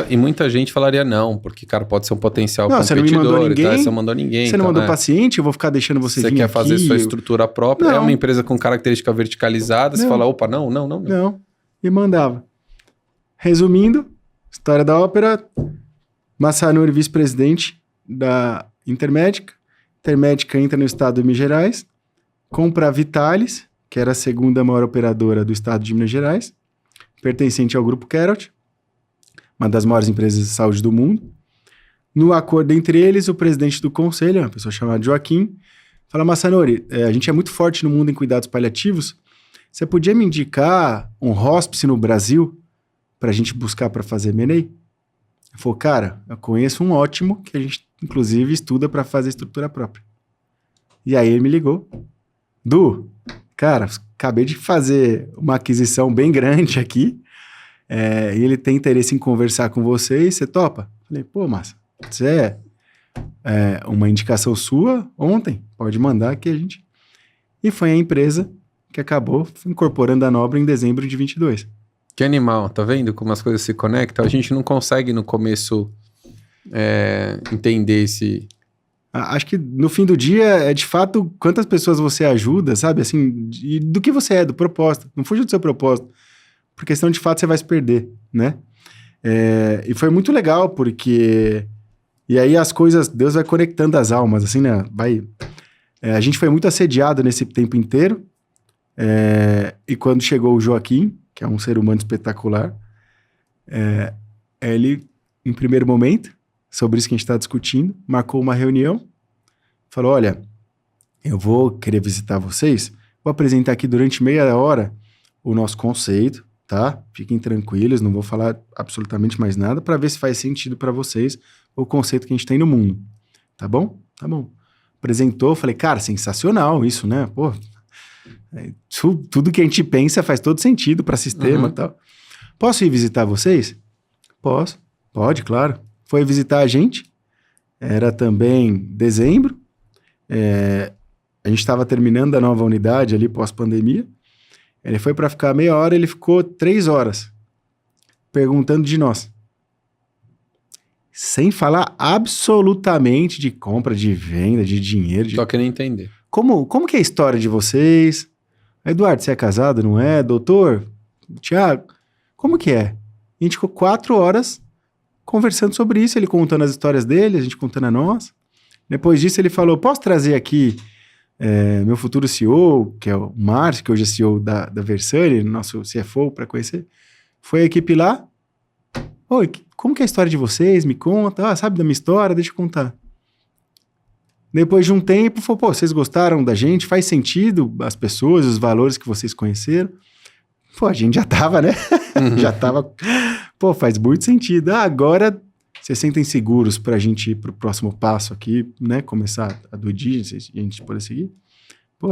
E muita gente falaria não, porque, cara, pode ser um potencial não, competidor. Você não me mandou ninguém. Você não mandou ninguém. Você não mandou paciente, eu vou ficar deixando você vir aqui. Você quer fazer sua estrutura própria. Não. É uma empresa com característica verticalizada. Você fala, opa, não. Não, e mandava. Resumindo, história da ópera, Masanori, vice-presidente da Intermédica. Intermédica entra no estado de Minas Gerais, compra a Vitalis, que era a segunda maior operadora do estado de Minas Gerais, pertencente ao grupo Carrot, uma das maiores empresas de saúde do mundo. No acordo entre eles, o presidente do conselho, uma pessoa chamada Joaquim, fala, Masanori, a gente é muito forte no mundo em cuidados paliativos, você podia me indicar um hospice no Brasil para a gente buscar para fazer M&A? Ele falou, cara, eu conheço um ótimo que a gente, inclusive, estuda para fazer estrutura própria. E aí ele me ligou. Du, cara, acabei de fazer uma aquisição bem grande aqui e ele tem interesse em conversar com você e você topa? Falei, pô, massa, você uma indicação sua ontem, pode mandar que a gente... E foi a empresa que acabou incorporando a Nobre em dezembro de 22. Que animal, tá vendo como as coisas se conectam? A gente não consegue no começo entender esse... Acho que no fim do dia é de fato quantas pessoas você ajuda, sabe? Assim, do que você é, do propósito. Não fuja do seu propósito, porque senão de fato você vai se perder, né? E foi muito legal porque... E aí as coisas, Deus vai conectando as almas, assim, né? A gente foi muito assediado nesse tempo inteiro. E quando chegou o Joaquim, que é um ser humano espetacular, ele, em primeiro momento, sobre isso que a gente está discutindo, marcou uma reunião, falou, olha, eu vou querer visitar vocês, vou apresentar aqui durante meia hora o nosso conceito, tá? Fiquem tranquilos, não vou falar absolutamente mais nada, para ver se faz sentido para vocês o conceito que a gente tem no mundo, tá bom? Tá bom. Apresentou, falei, cara, sensacional isso, né? Pô, tudo que a gente pensa faz todo sentido para sistema e tal. Posso ir visitar vocês? Posso. Pode, claro. Foi visitar a gente. Era também dezembro. A gente estava terminando a nova unidade ali pós-pandemia. Ele foi para ficar meia hora, ele ficou 3 horas perguntando de nós. Sem falar absolutamente de compra, de venda, de dinheiro. Só querendo entender. Como que é a história de vocês? Eduardo, você é casado, não é? Doutor? Tiago? Como que é? A gente ficou 4 horas conversando sobre isso, ele contando as histórias dele, a gente contando a nossa. Depois disso ele falou, posso trazer aqui meu futuro CEO, que é o Márcio, que hoje é CEO da Versani, nosso CFO, para conhecer. Foi a equipe lá. Oi, como que é a história de vocês? Me conta. Sabe da minha história? Deixa eu contar. Depois de um tempo, falou, pô, vocês gostaram da gente? Faz sentido as pessoas, os valores que vocês conheceram? Pô, a gente já tava, né? Já tava... Pô, faz muito sentido. Agora vocês sentem seguros pra gente ir pro próximo passo aqui, né? Começar a do dia, a gente poder seguir? Pô,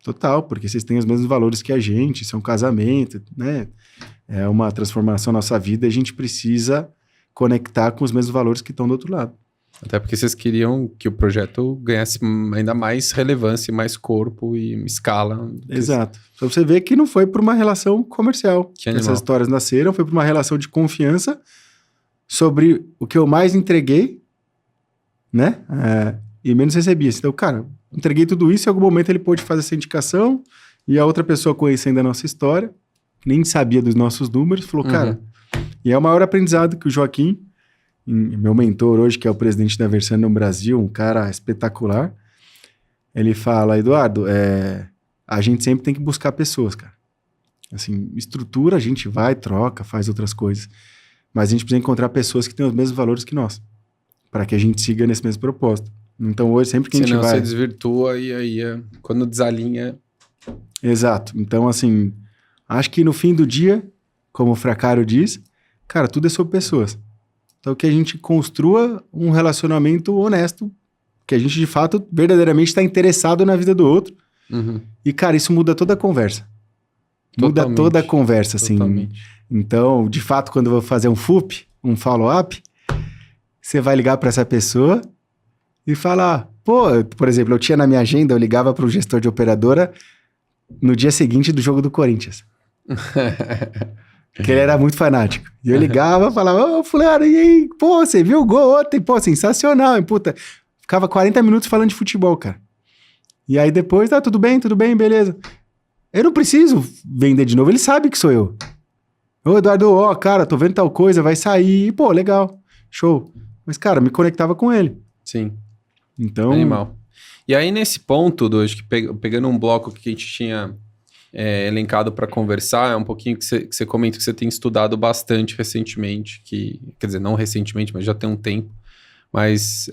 total, porque vocês têm os mesmos valores que a gente, isso é um casamento, né? É uma transformação na nossa vida e a gente precisa conectar com os mesmos valores que estão do outro lado. Até porque vocês queriam que o projeto ganhasse ainda mais relevância, mais corpo e escala. Exato. Só você ver que não foi por uma relação comercial. Que animal. Essas histórias nasceram, foi por uma relação de confiança sobre o que eu mais entreguei, né? E menos recebi. Então, cara, entreguei tudo isso e em algum momento ele pôde fazer essa indicação e a outra pessoa conhecendo a nossa história, nem sabia dos nossos números, falou, cara... E é o maior aprendizado que o Joaquim, meu mentor hoje, que é o presidente da Versano no Brasil, um cara espetacular, ele fala, Eduardo, a gente sempre tem que buscar pessoas, cara. Assim, estrutura, a gente vai, troca, faz outras coisas. Mas a gente precisa encontrar pessoas que têm os mesmos valores que nós, para que a gente siga nesse mesmo propósito. Então hoje, sempre que a gente vai... Senão você desvirtua e aí, quando desalinha... Exato. Então, assim, acho que no fim do dia, como o Fracaro diz, cara, tudo é sobre pessoas. Então, que a gente construa um relacionamento honesto, que a gente, de fato, verdadeiramente está interessado na vida do outro. E, cara, isso muda toda a conversa. Muda toda a conversa, assim. Totalmente. Então, de fato, quando eu vou fazer um FUP, um follow-up, você vai ligar para essa pessoa e falar, por exemplo, eu tinha na minha agenda, eu ligava para o gestor de operadora no dia seguinte do jogo do Corinthians. Porque ele era muito fanático. E eu ligava, falava, fulano, e aí? Pô, você viu o gol ontem? Pô, sensacional, hein? Puta. Ficava 40 minutos falando de futebol, cara. E aí depois, tudo bem, beleza. Eu não preciso vender de novo, ele sabe que sou eu. Ô, Eduardo, cara, tô vendo tal coisa, vai sair. E, pô, legal, show. Mas, cara, me conectava com ele. Sim. Então... Animal. E aí, nesse ponto, acho que pegando um bloco que a gente tinha elencado para conversar, é um pouquinho que você comenta que você tem estudado bastante recentemente, quer dizer, não recentemente, mas já tem um tempo, mas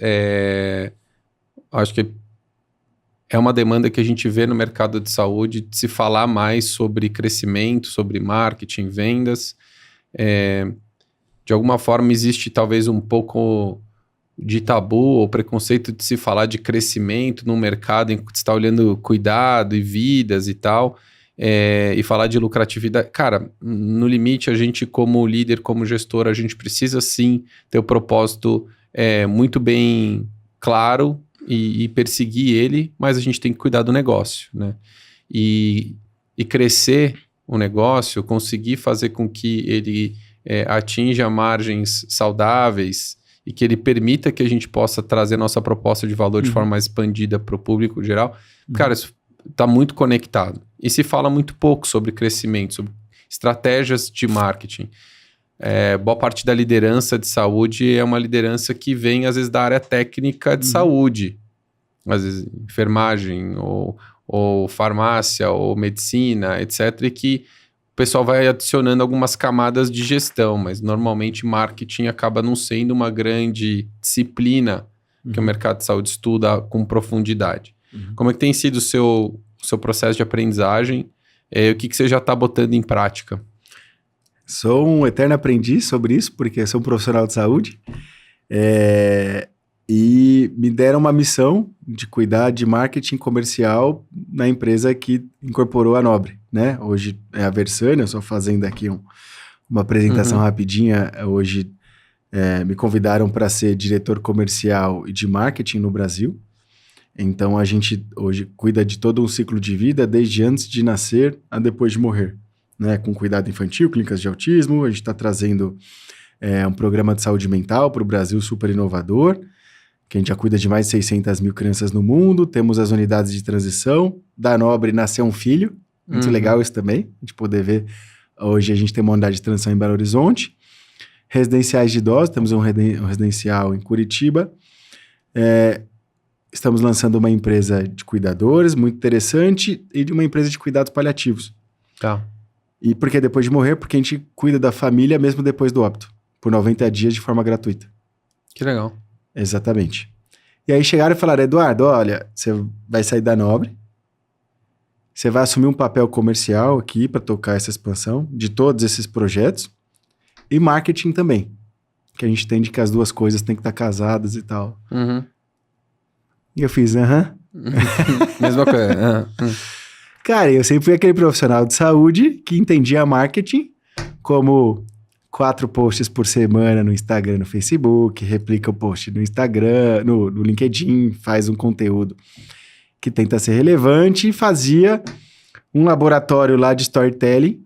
acho que é uma demanda que a gente vê no mercado de saúde de se falar mais sobre crescimento, sobre marketing, vendas. De alguma forma existe talvez um pouco de tabu ou preconceito de se falar de crescimento no mercado em que você está olhando cuidado e vidas e tal, e falar de lucratividade. Cara, no limite, a gente como líder, como gestor, a gente precisa sim ter o propósito muito bem claro e perseguir ele, mas a gente tem que cuidar do negócio, né? E crescer o negócio, conseguir fazer com que ele atinja margens saudáveis e que ele permita que a gente possa trazer nossa proposta de valor de forma mais expandida para o público geral. Cara, isso está muito conectado. E se fala muito pouco sobre crescimento, sobre estratégias de marketing. Boa parte da liderança de saúde é uma liderança que vem, às vezes, da área técnica de saúde. Às vezes, enfermagem, ou farmácia, ou medicina, etc. E que o pessoal vai adicionando algumas camadas de gestão, mas normalmente marketing acaba não sendo uma grande disciplina que o mercado de saúde estuda com profundidade. Como é que tem sido o seu processo de aprendizagem? O que você já está botando em prática? Sou um eterno aprendiz sobre isso, porque sou um profissional de saúde. E me deram uma missão de cuidar de marketing comercial na empresa que incorporou a Nobre, né? Hoje é a Versano, eu só fazendo aqui uma apresentação rapidinha. Hoje me convidaram para ser diretor comercial e de marketing no Brasil. Então a gente hoje cuida de todo um ciclo de vida, desde antes de nascer a depois de morrer, né? Com cuidado infantil, clínicas de autismo. A gente está trazendo um programa de saúde mental para o Brasil super inovador, que a gente já cuida de mais de 600 mil crianças no mundo. Temos as unidades de transição. Da Nobre nasceu um filho. Muito legal isso também, a gente poder ver. Hoje a gente tem uma unidade de transição em Belo Horizonte. Residenciais de idosos, temos um residencial em Curitiba. Estamos lançando uma empresa de cuidadores, muito interessante, e de uma empresa de cuidados paliativos. Tá. E por que depois de morrer? Porque a gente cuida da família mesmo depois do óbito, por 90 dias de forma gratuita. Que legal. Exatamente. E aí chegaram e falaram, Eduardo, olha, você vai sair da Nobre, você vai assumir um papel comercial aqui para tocar essa expansão de todos esses projetos, e marketing também, que a gente entende que as duas coisas têm que estar casadas e tal. E eu fiz, Mesma coisa. Cara, eu sempre fui aquele profissional de saúde que entendia marketing como 4 posts por semana no Instagram, no Facebook, replica o post no Instagram, no LinkedIn, faz um conteúdo que tenta ser relevante e fazia um laboratório lá de storytelling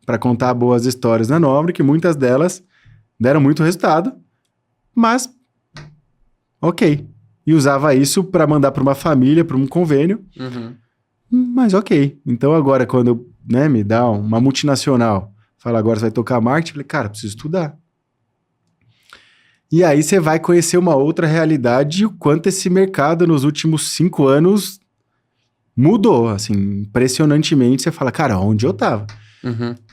para contar boas histórias na Nobre, que muitas delas deram muito resultado, mas ok. E usava isso para mandar para uma família, para um convênio, mas ok. Então agora quando me dá uma multinacional, fala agora você vai tocar marketing, eu falei, cara, preciso estudar. E aí você vai conhecer uma outra realidade e o quanto esse mercado nos últimos 5 anos mudou, assim, impressionantemente. Você fala, cara, onde eu tava?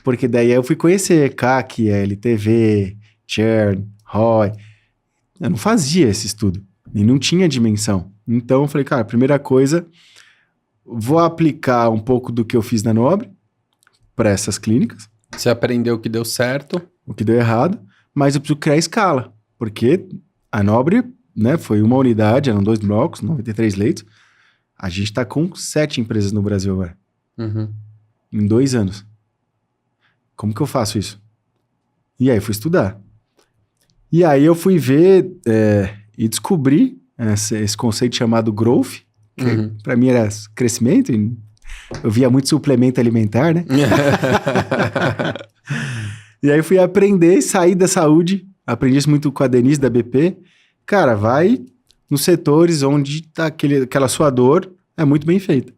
Porque daí eu fui conhecer CAC, LTV, Churn, ROI. Eu não fazia esse estudo e não tinha dimensão. Então eu falei, cara, a primeira coisa, vou aplicar um pouco do que eu fiz na Nobre para essas clínicas. Você aprendeu o que deu certo. O que deu errado, mas eu preciso criar escala, porque a Nobre, foi uma unidade, eram 2 blocos, 93 leitos. A gente está com 7 empresas no Brasil agora. Em 2 anos. Como que eu faço isso? E aí fui estudar. E aí eu fui ver e descobri esse conceito chamado growth, que para mim era crescimento. Eu via muito suplemento alimentar, né? E aí fui aprender e sair da saúde. Aprendi isso muito com a Denise da BP. Cara, vai nos setores onde tá aquela sua dor é muito bem feita.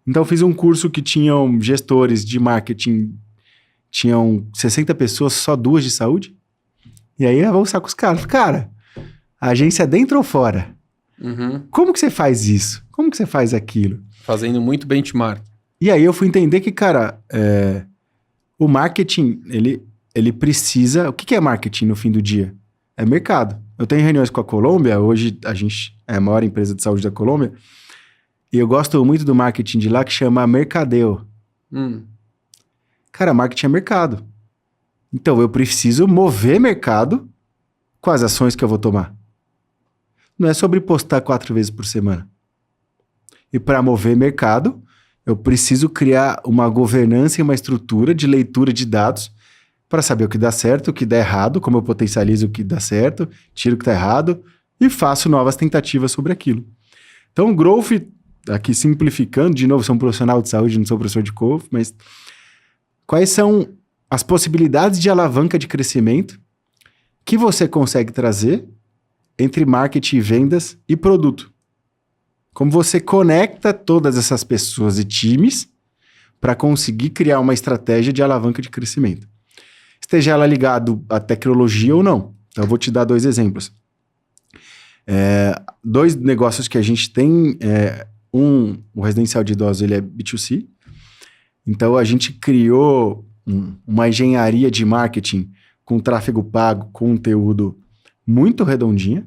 Então fiz um curso que tinham gestores de marketing, tinham 60 pessoas, só 2 de saúde. E aí eu vou usar com os caras. Cara, a agência é dentro ou fora? Como que você faz isso? Como que você faz aquilo? Fazendo muito benchmark. E aí eu fui entender que, cara, o marketing, ele precisa... O que é marketing no fim do dia? É mercado. Eu tenho reuniões com a Colômbia, hoje a gente é a maior empresa de saúde da Colômbia, e eu gosto muito do marketing de lá que chama Mercadeo. Cara, marketing é mercado. Então eu preciso mover mercado com as ações que eu vou tomar. Não é sobre postar 4 vezes por semana. E para mover mercado, eu preciso criar uma governança e uma estrutura de leitura de dados para saber o que dá certo, o que dá errado, como eu potencializo o que dá certo, tiro o que está errado e faço novas tentativas sobre aquilo. Então, o growth, aqui simplificando, de novo, sou um profissional de saúde, não sou professor de growth, mas quais são as possibilidades de alavanca de crescimento que você consegue trazer entre marketing, vendas e produto? Como você conecta todas essas pessoas e times para conseguir criar uma estratégia de alavanca de crescimento. Esteja ela ligado à tecnologia ou não. Então, eu vou te dar 2 exemplos. 2 negócios que a gente tem. O residencial de idosos, ele é B2C. Então, a gente criou uma engenharia de marketing com tráfego pago, conteúdo muito redondinha.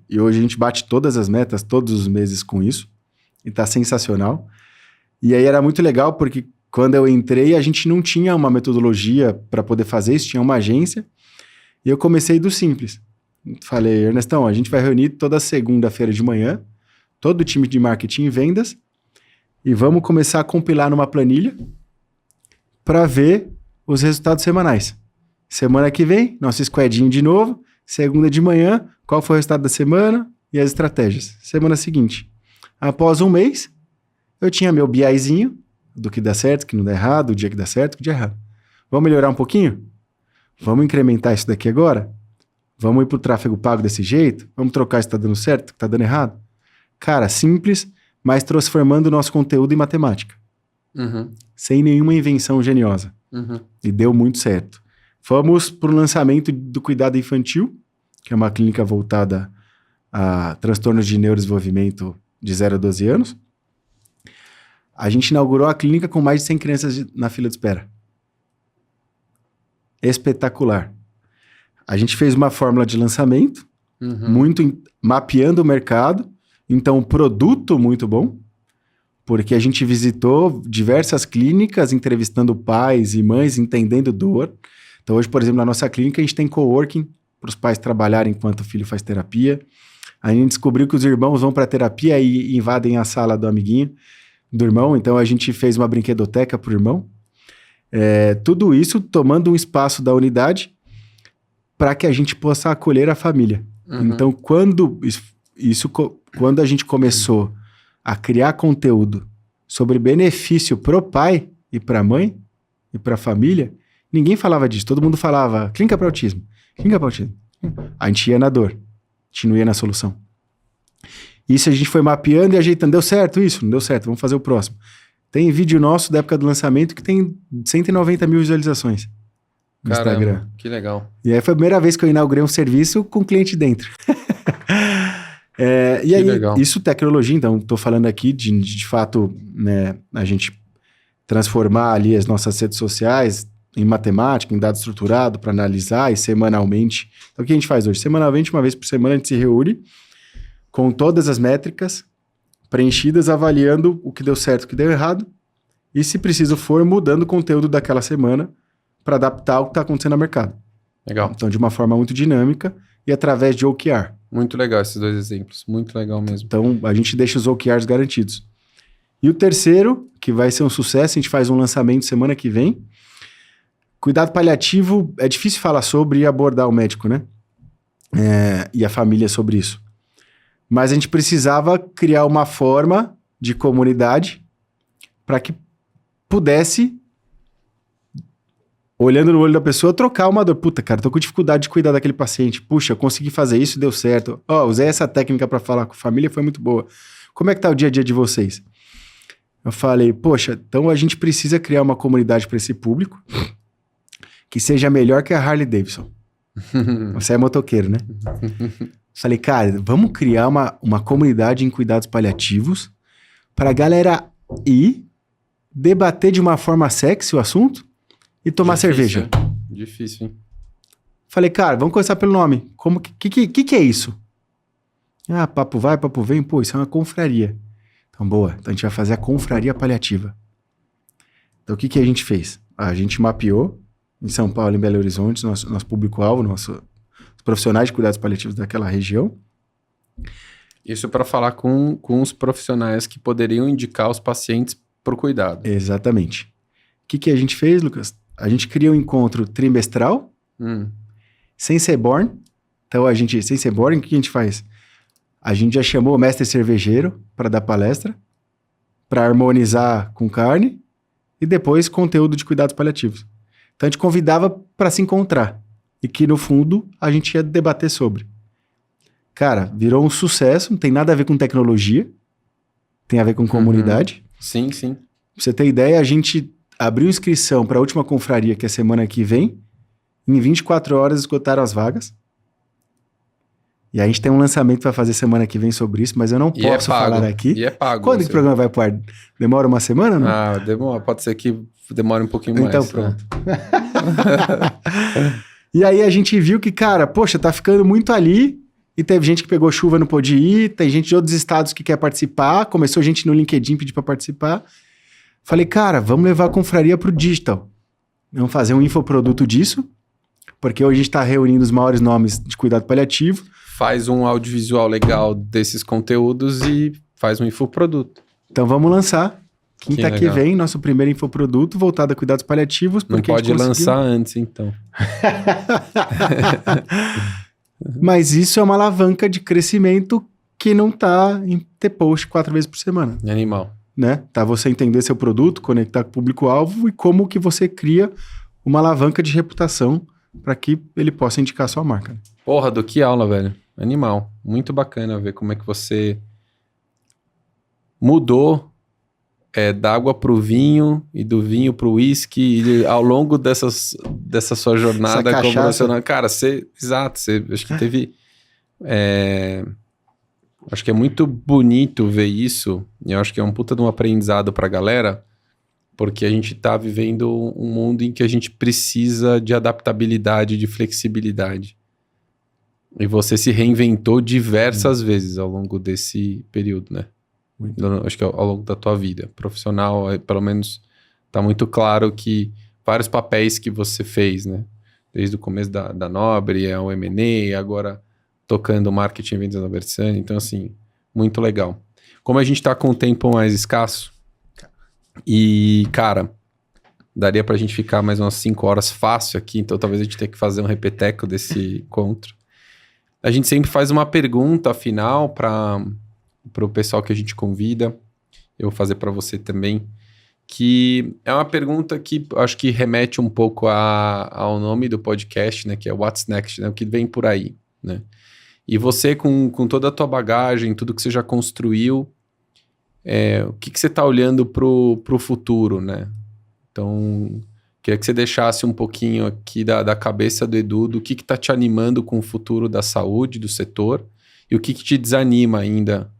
E hoje a gente bate todas as metas, todos os meses com isso. E tá sensacional. E aí era muito legal porque quando eu entrei, a gente não tinha uma metodologia para poder fazer isso, tinha uma agência. E eu comecei do simples. Falei, Ernestão, a gente vai reunir toda segunda-feira de manhã, todo o time de marketing e vendas, e vamos começar a compilar numa planilha para ver os resultados semanais. Semana que vem, nosso squadinho de novo. Segunda de manhã, qual foi o resultado da semana e as estratégias. Semana seguinte. Após um mês, eu tinha meu BIzinho do que dá certo, que não dá errado, o dia que dá certo, o dia errado. Vamos melhorar um pouquinho? Vamos incrementar isso daqui agora? Vamos ir para o tráfego pago desse jeito? Vamos trocar se está dando certo, se está dando errado? Cara, simples, mas transformando o nosso conteúdo em matemática. Sem nenhuma invenção geniosa. E deu muito certo. Fomos para o lançamento do cuidado infantil, que é uma clínica voltada a transtornos de neurodesenvolvimento de 0 a 12 anos. A gente inaugurou a clínica com mais de 100 crianças na fila de espera. Espetacular. A gente fez uma fórmula de lançamento, mapeando o mercado. Então, produto muito bom, porque a gente visitou diversas clínicas, entrevistando pais e mães, entendendo dor. Então, hoje, por exemplo, na nossa clínica, a gente tem coworking para os pais trabalharem enquanto o filho faz terapia. A gente descobriu que os irmãos vão para a terapia e invadem a sala do amiguinho, do irmão. Então, a gente fez uma brinquedoteca para o irmão. Tudo isso tomando um espaço da unidade para que a gente possa acolher a família. Então, quando a gente começou a criar conteúdo sobre benefício pro pai e pra mãe e pra família, ninguém falava disso. Todo mundo falava, clínica para autismo, clínica para autismo. A gente ia na dor, a gente não ia na solução. Isso a gente foi mapeando e ajeitando. Deu certo isso? Não deu certo, vamos fazer o próximo. Tem vídeo nosso da época do lançamento que tem 190 mil visualizações no Instagram. Que legal. E aí foi a primeira vez que eu inaugurei um serviço com cliente dentro. E aí, legal. Isso tecnologia, então, estou falando aqui de fato, né, a gente transformar ali as nossas redes sociais em matemática, em dado estruturado para analisar e semanalmente. Então, o que a gente faz hoje? Semanalmente, uma vez por semana, a gente se reúne com todas as métricas preenchidas, avaliando o que deu certo, o que deu errado, e se preciso for, mudando o conteúdo daquela semana para adaptar ao que está acontecendo no mercado. Legal. Então, de uma forma muito dinâmica e através de OKR. Muito legal esses dois exemplos, muito legal mesmo. Então, a gente deixa os OKRs garantidos. E o terceiro, que vai ser um sucesso, a gente faz um lançamento semana que vem. Cuidado paliativo, é difícil falar sobre e abordar o médico, né? E a família sobre isso. Mas a gente precisava criar uma forma de comunidade para que pudesse, olhando no olho da pessoa, trocar uma dor. Puta, cara, tô com dificuldade de cuidar daquele paciente. Puxa, eu consegui fazer isso, deu certo. Usei essa técnica para falar com a família, foi muito boa. Como é que tá o dia a dia de vocês? Eu falei, poxa, então a gente precisa criar uma comunidade para esse público que seja melhor que a Harley Davidson. Você é motoqueiro, né? Falei, cara, vamos criar uma comunidade em cuidados paliativos para a galera ir debater de uma forma sexy o assunto e tomar cerveja. Difícil, hein? Falei, cara, vamos começar pelo nome. Que é isso? Ah, papo vai, papo vem. Pô, isso é uma confraria. Então, boa. Então, a gente vai fazer a confraria paliativa. Então, o que a gente fez? A gente mapeou em São Paulo, em Belo Horizonte, nosso público-alvo, os profissionais de cuidados paliativos daquela região. Isso para falar com os profissionais que poderiam indicar os pacientes para o cuidado. Exatamente. O que a gente fez, Lucas? A gente criou um encontro trimestral, sem ser born. Então, sem ser born, o que a gente faz? A gente já chamou o mestre cervejeiro para dar palestra, para harmonizar com carne, e depois conteúdo de cuidados paliativos. Então, a gente convidava para se encontrar. E que, no fundo, a gente ia debater sobre. Cara, virou um sucesso, não tem nada a ver com tecnologia, tem a ver com comunidade. Sim, sim. Pra você ter ideia, a gente abriu inscrição para a última confraria, que é semana que vem. Em 24 horas esgotaram as vagas. E a gente tem um lançamento para fazer semana que vem sobre isso, mas eu não posso falar aqui. E é pago. Quando que o programa vai pro ar? Demora uma semana, não? Ah, demora. Pode ser que demore um pouquinho mais. Então pronto. E aí a gente viu que, cara, poxa, tá ficando muito ali. E teve gente que pegou chuva, não pôde ir. Tem gente de outros estados que quer participar. Começou gente no LinkedIn pedir para participar. Falei, cara, vamos levar a confraria pro digital. Vamos fazer um infoproduto disso. Porque hoje a gente tá reunindo os maiores nomes de cuidado paliativo. Faz um audiovisual legal desses conteúdos e faz um infoproduto. Então vamos lançar. Quinta que vem, nosso primeiro infoproduto voltado a cuidados paliativos. Não pode lançar antes, então. Mas isso é uma alavanca de crescimento que não tá em ter post 4 vezes por semana. Animal. Né? Tá você entender seu produto, conectar com o público-alvo e como que você cria uma alavanca de reputação para que ele possa indicar a sua marca. Porra, que aula, velho. Animal. Muito bacana ver como é que você mudou da água pro vinho e do vinho pro uísque ao longo dessa sua jornada como profissional. Cara, exato, acho que teve... acho que é muito bonito ver isso, e eu acho que é um puta de um aprendizado pra galera, porque a gente tá vivendo um mundo em que a gente precisa de adaptabilidade, de flexibilidade. E você se reinventou diversas vezes ao longo desse período, né? Acho que ao longo da tua vida profissional, pelo menos tá muito claro que vários papéis que você fez, né? Desde o começo da Nobre, ao M&A, agora tocando marketing e vendas na Bersani. Então, assim, muito legal. Como a gente tá com o tempo mais escasso, e, cara, daria pra gente ficar mais umas 5 horas fácil aqui, então talvez a gente tenha que fazer um repeteco desse encontro. A gente sempre faz uma pergunta final para o pessoal que a gente convida, eu vou fazer para você também, que é uma pergunta que acho que remete um pouco ao nome do podcast, né, que é What's Next, né, o que vem por aí, né? E você, com toda a tua bagagem, tudo que você já construiu, o que você está olhando pro futuro, né? Então, queria que você deixasse um pouquinho aqui da cabeça do Edu, do que está te animando com o futuro da saúde, do setor, e o que te desanima ainda,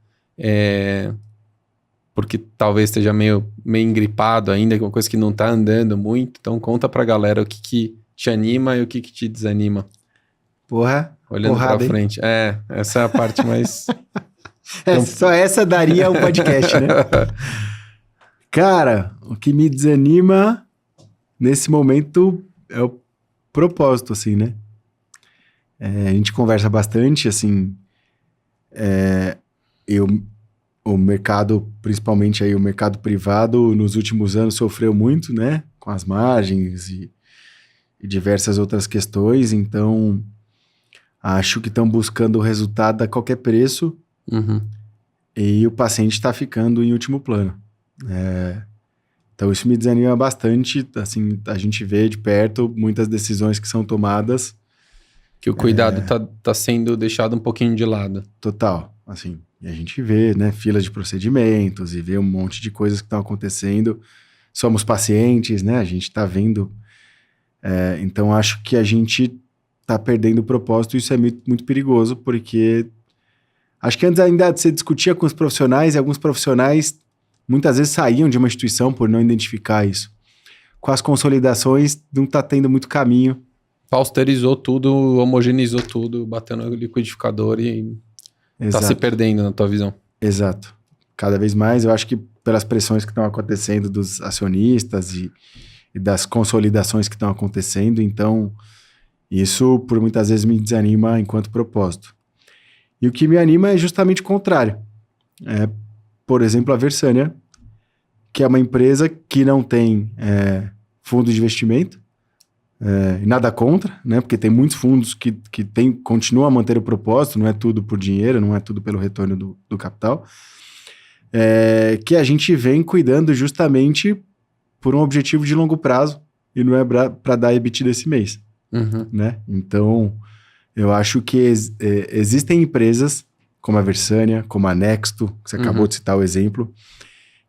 porque talvez esteja meio engripado ainda, que é uma coisa que não está andando muito. Então, conta pra galera o que te anima e o que te desanima. Porra, olhando pra frente. Essa é a parte mais... Então... Só essa daria um podcast, né? Cara, o que me desanima nesse momento é o propósito, assim, né? A gente conversa bastante, assim, o mercado, principalmente aí o mercado privado, nos últimos anos sofreu muito, né? Com as margens e diversas outras questões, então acho que estão buscando o resultado a qualquer preço, e o paciente está ficando em último plano. Então isso me desanima bastante, assim, a gente vê de perto muitas decisões que são tomadas. Que o cuidado tá sendo deixado um pouquinho de lado. Total, assim, e a gente vê, né, filas de procedimentos e vê um monte de coisas que estão acontecendo. Somos pacientes, né, a gente está vendo. Então acho que a gente está perdendo o propósito, e isso é muito, muito perigoso, porque acho que antes ainda você discutia com os profissionais, e alguns profissionais muitas vezes saíam de uma instituição por não identificar isso. Com as consolidações, não está tendo muito caminho. Pausterizou tudo, homogeneizou tudo, bateu no liquidificador e está se perdendo na tua visão. Exato. Cada vez mais, eu acho que pelas pressões que estão acontecendo dos acionistas e das consolidações que estão acontecendo, então isso por muitas vezes me desanima enquanto propósito. E o que me anima é justamente o contrário. Por exemplo, a Versânia, que é uma empresa que não tem fundo de investimento, nada contra, né? Porque tem muitos fundos que continuam a manter o propósito, não é tudo por dinheiro, não é tudo pelo retorno do capital, que a gente vem cuidando justamente por um objetivo de longo prazo, e não é para dar EBIT desse mês. Né? Então, eu acho que existem empresas como a Versânia, como a Nexto, que você acabou de citar o exemplo,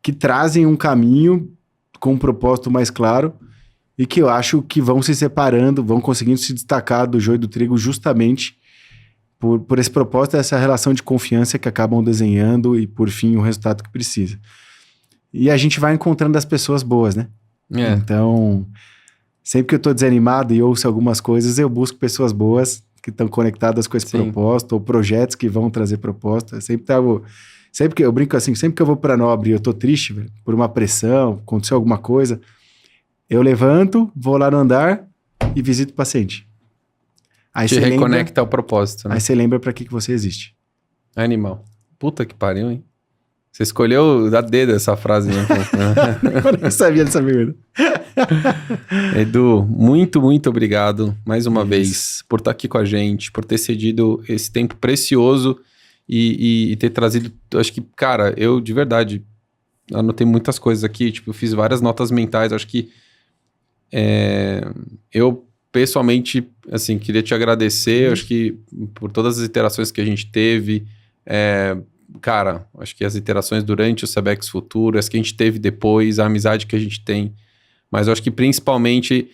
que trazem um caminho com um propósito mais claro, e que eu acho que vão se separando, vão conseguindo se destacar do joio do trigo justamente por esse propósito, essa relação de confiança que acabam desenhando e, por fim, o resultado que precisa. E a gente vai encontrando as pessoas boas, né? Então, sempre que eu tô desanimado e ouço algumas coisas, eu busco pessoas boas que estão conectadas com esse propósito, ou projetos que vão trazer propósito. Sempre que eu brinco assim, sempre que eu vou para Nobre e eu tô triste, velho, por uma pressão, aconteceu alguma coisa, eu levanto, vou lá no andar e visito o paciente. Aí te reconecta ao propósito, né? Aí você lembra para que você existe. Animal. Puta que pariu, hein? Você escolheu a dedo essa frase, né? Eu nem sabia dessa pergunta. Edu, muito, muito obrigado mais uma vez por estar aqui com a gente, por ter cedido esse tempo precioso e ter trazido... Acho que, cara, eu de verdade anotei muitas coisas aqui, tipo, eu fiz várias notas mentais, acho que eu pessoalmente, assim, queria te agradecer, acho que por todas as interações que a gente teve, cara, acho que as interações durante o Sebex Futuro, as que a gente teve depois, a amizade que a gente tem, mas eu acho que principalmente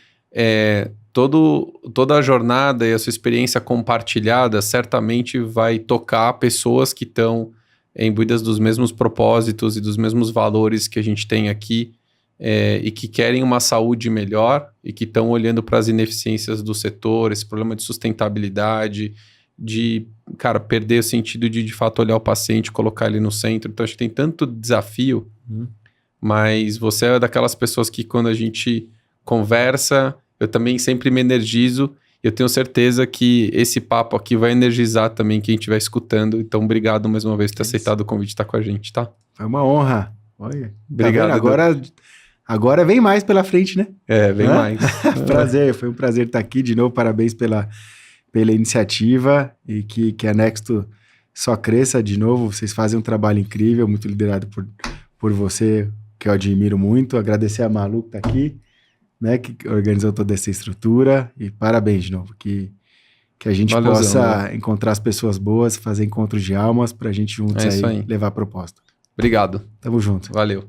toda a jornada e a sua experiência compartilhada certamente vai tocar pessoas que estão imbuídas dos mesmos propósitos e dos mesmos valores que a gente tem aqui, e que querem uma saúde melhor e que estão olhando para as ineficiências do setor, esse problema de sustentabilidade, de, cara, perder o sentido de fato olhar o paciente, colocar ele no centro. Então acho que tem tanto desafio, mas você é daquelas pessoas que quando a gente conversa, eu também sempre me energizo, e eu tenho certeza que esse papo aqui vai energizar também quem estiver escutando. Então obrigado mais uma vez por ter aceitado o convite de estar com a gente, tá? Foi uma honra. Olha, obrigado. Tá Agora vem mais pela frente, né? Vem mais. Prazer, foi um prazer estar aqui de novo. Parabéns pela iniciativa e que a Nexto só cresça de novo. Vocês fazem um trabalho incrível, muito liderado por você, que eu admiro muito. Agradecer a Malu que está aqui, né, que organizou toda essa estrutura. E parabéns de novo. Que a gente possa encontrar as pessoas boas, fazer encontros de almas para a gente juntos aí levar a proposta. Obrigado. Tamo junto. Valeu.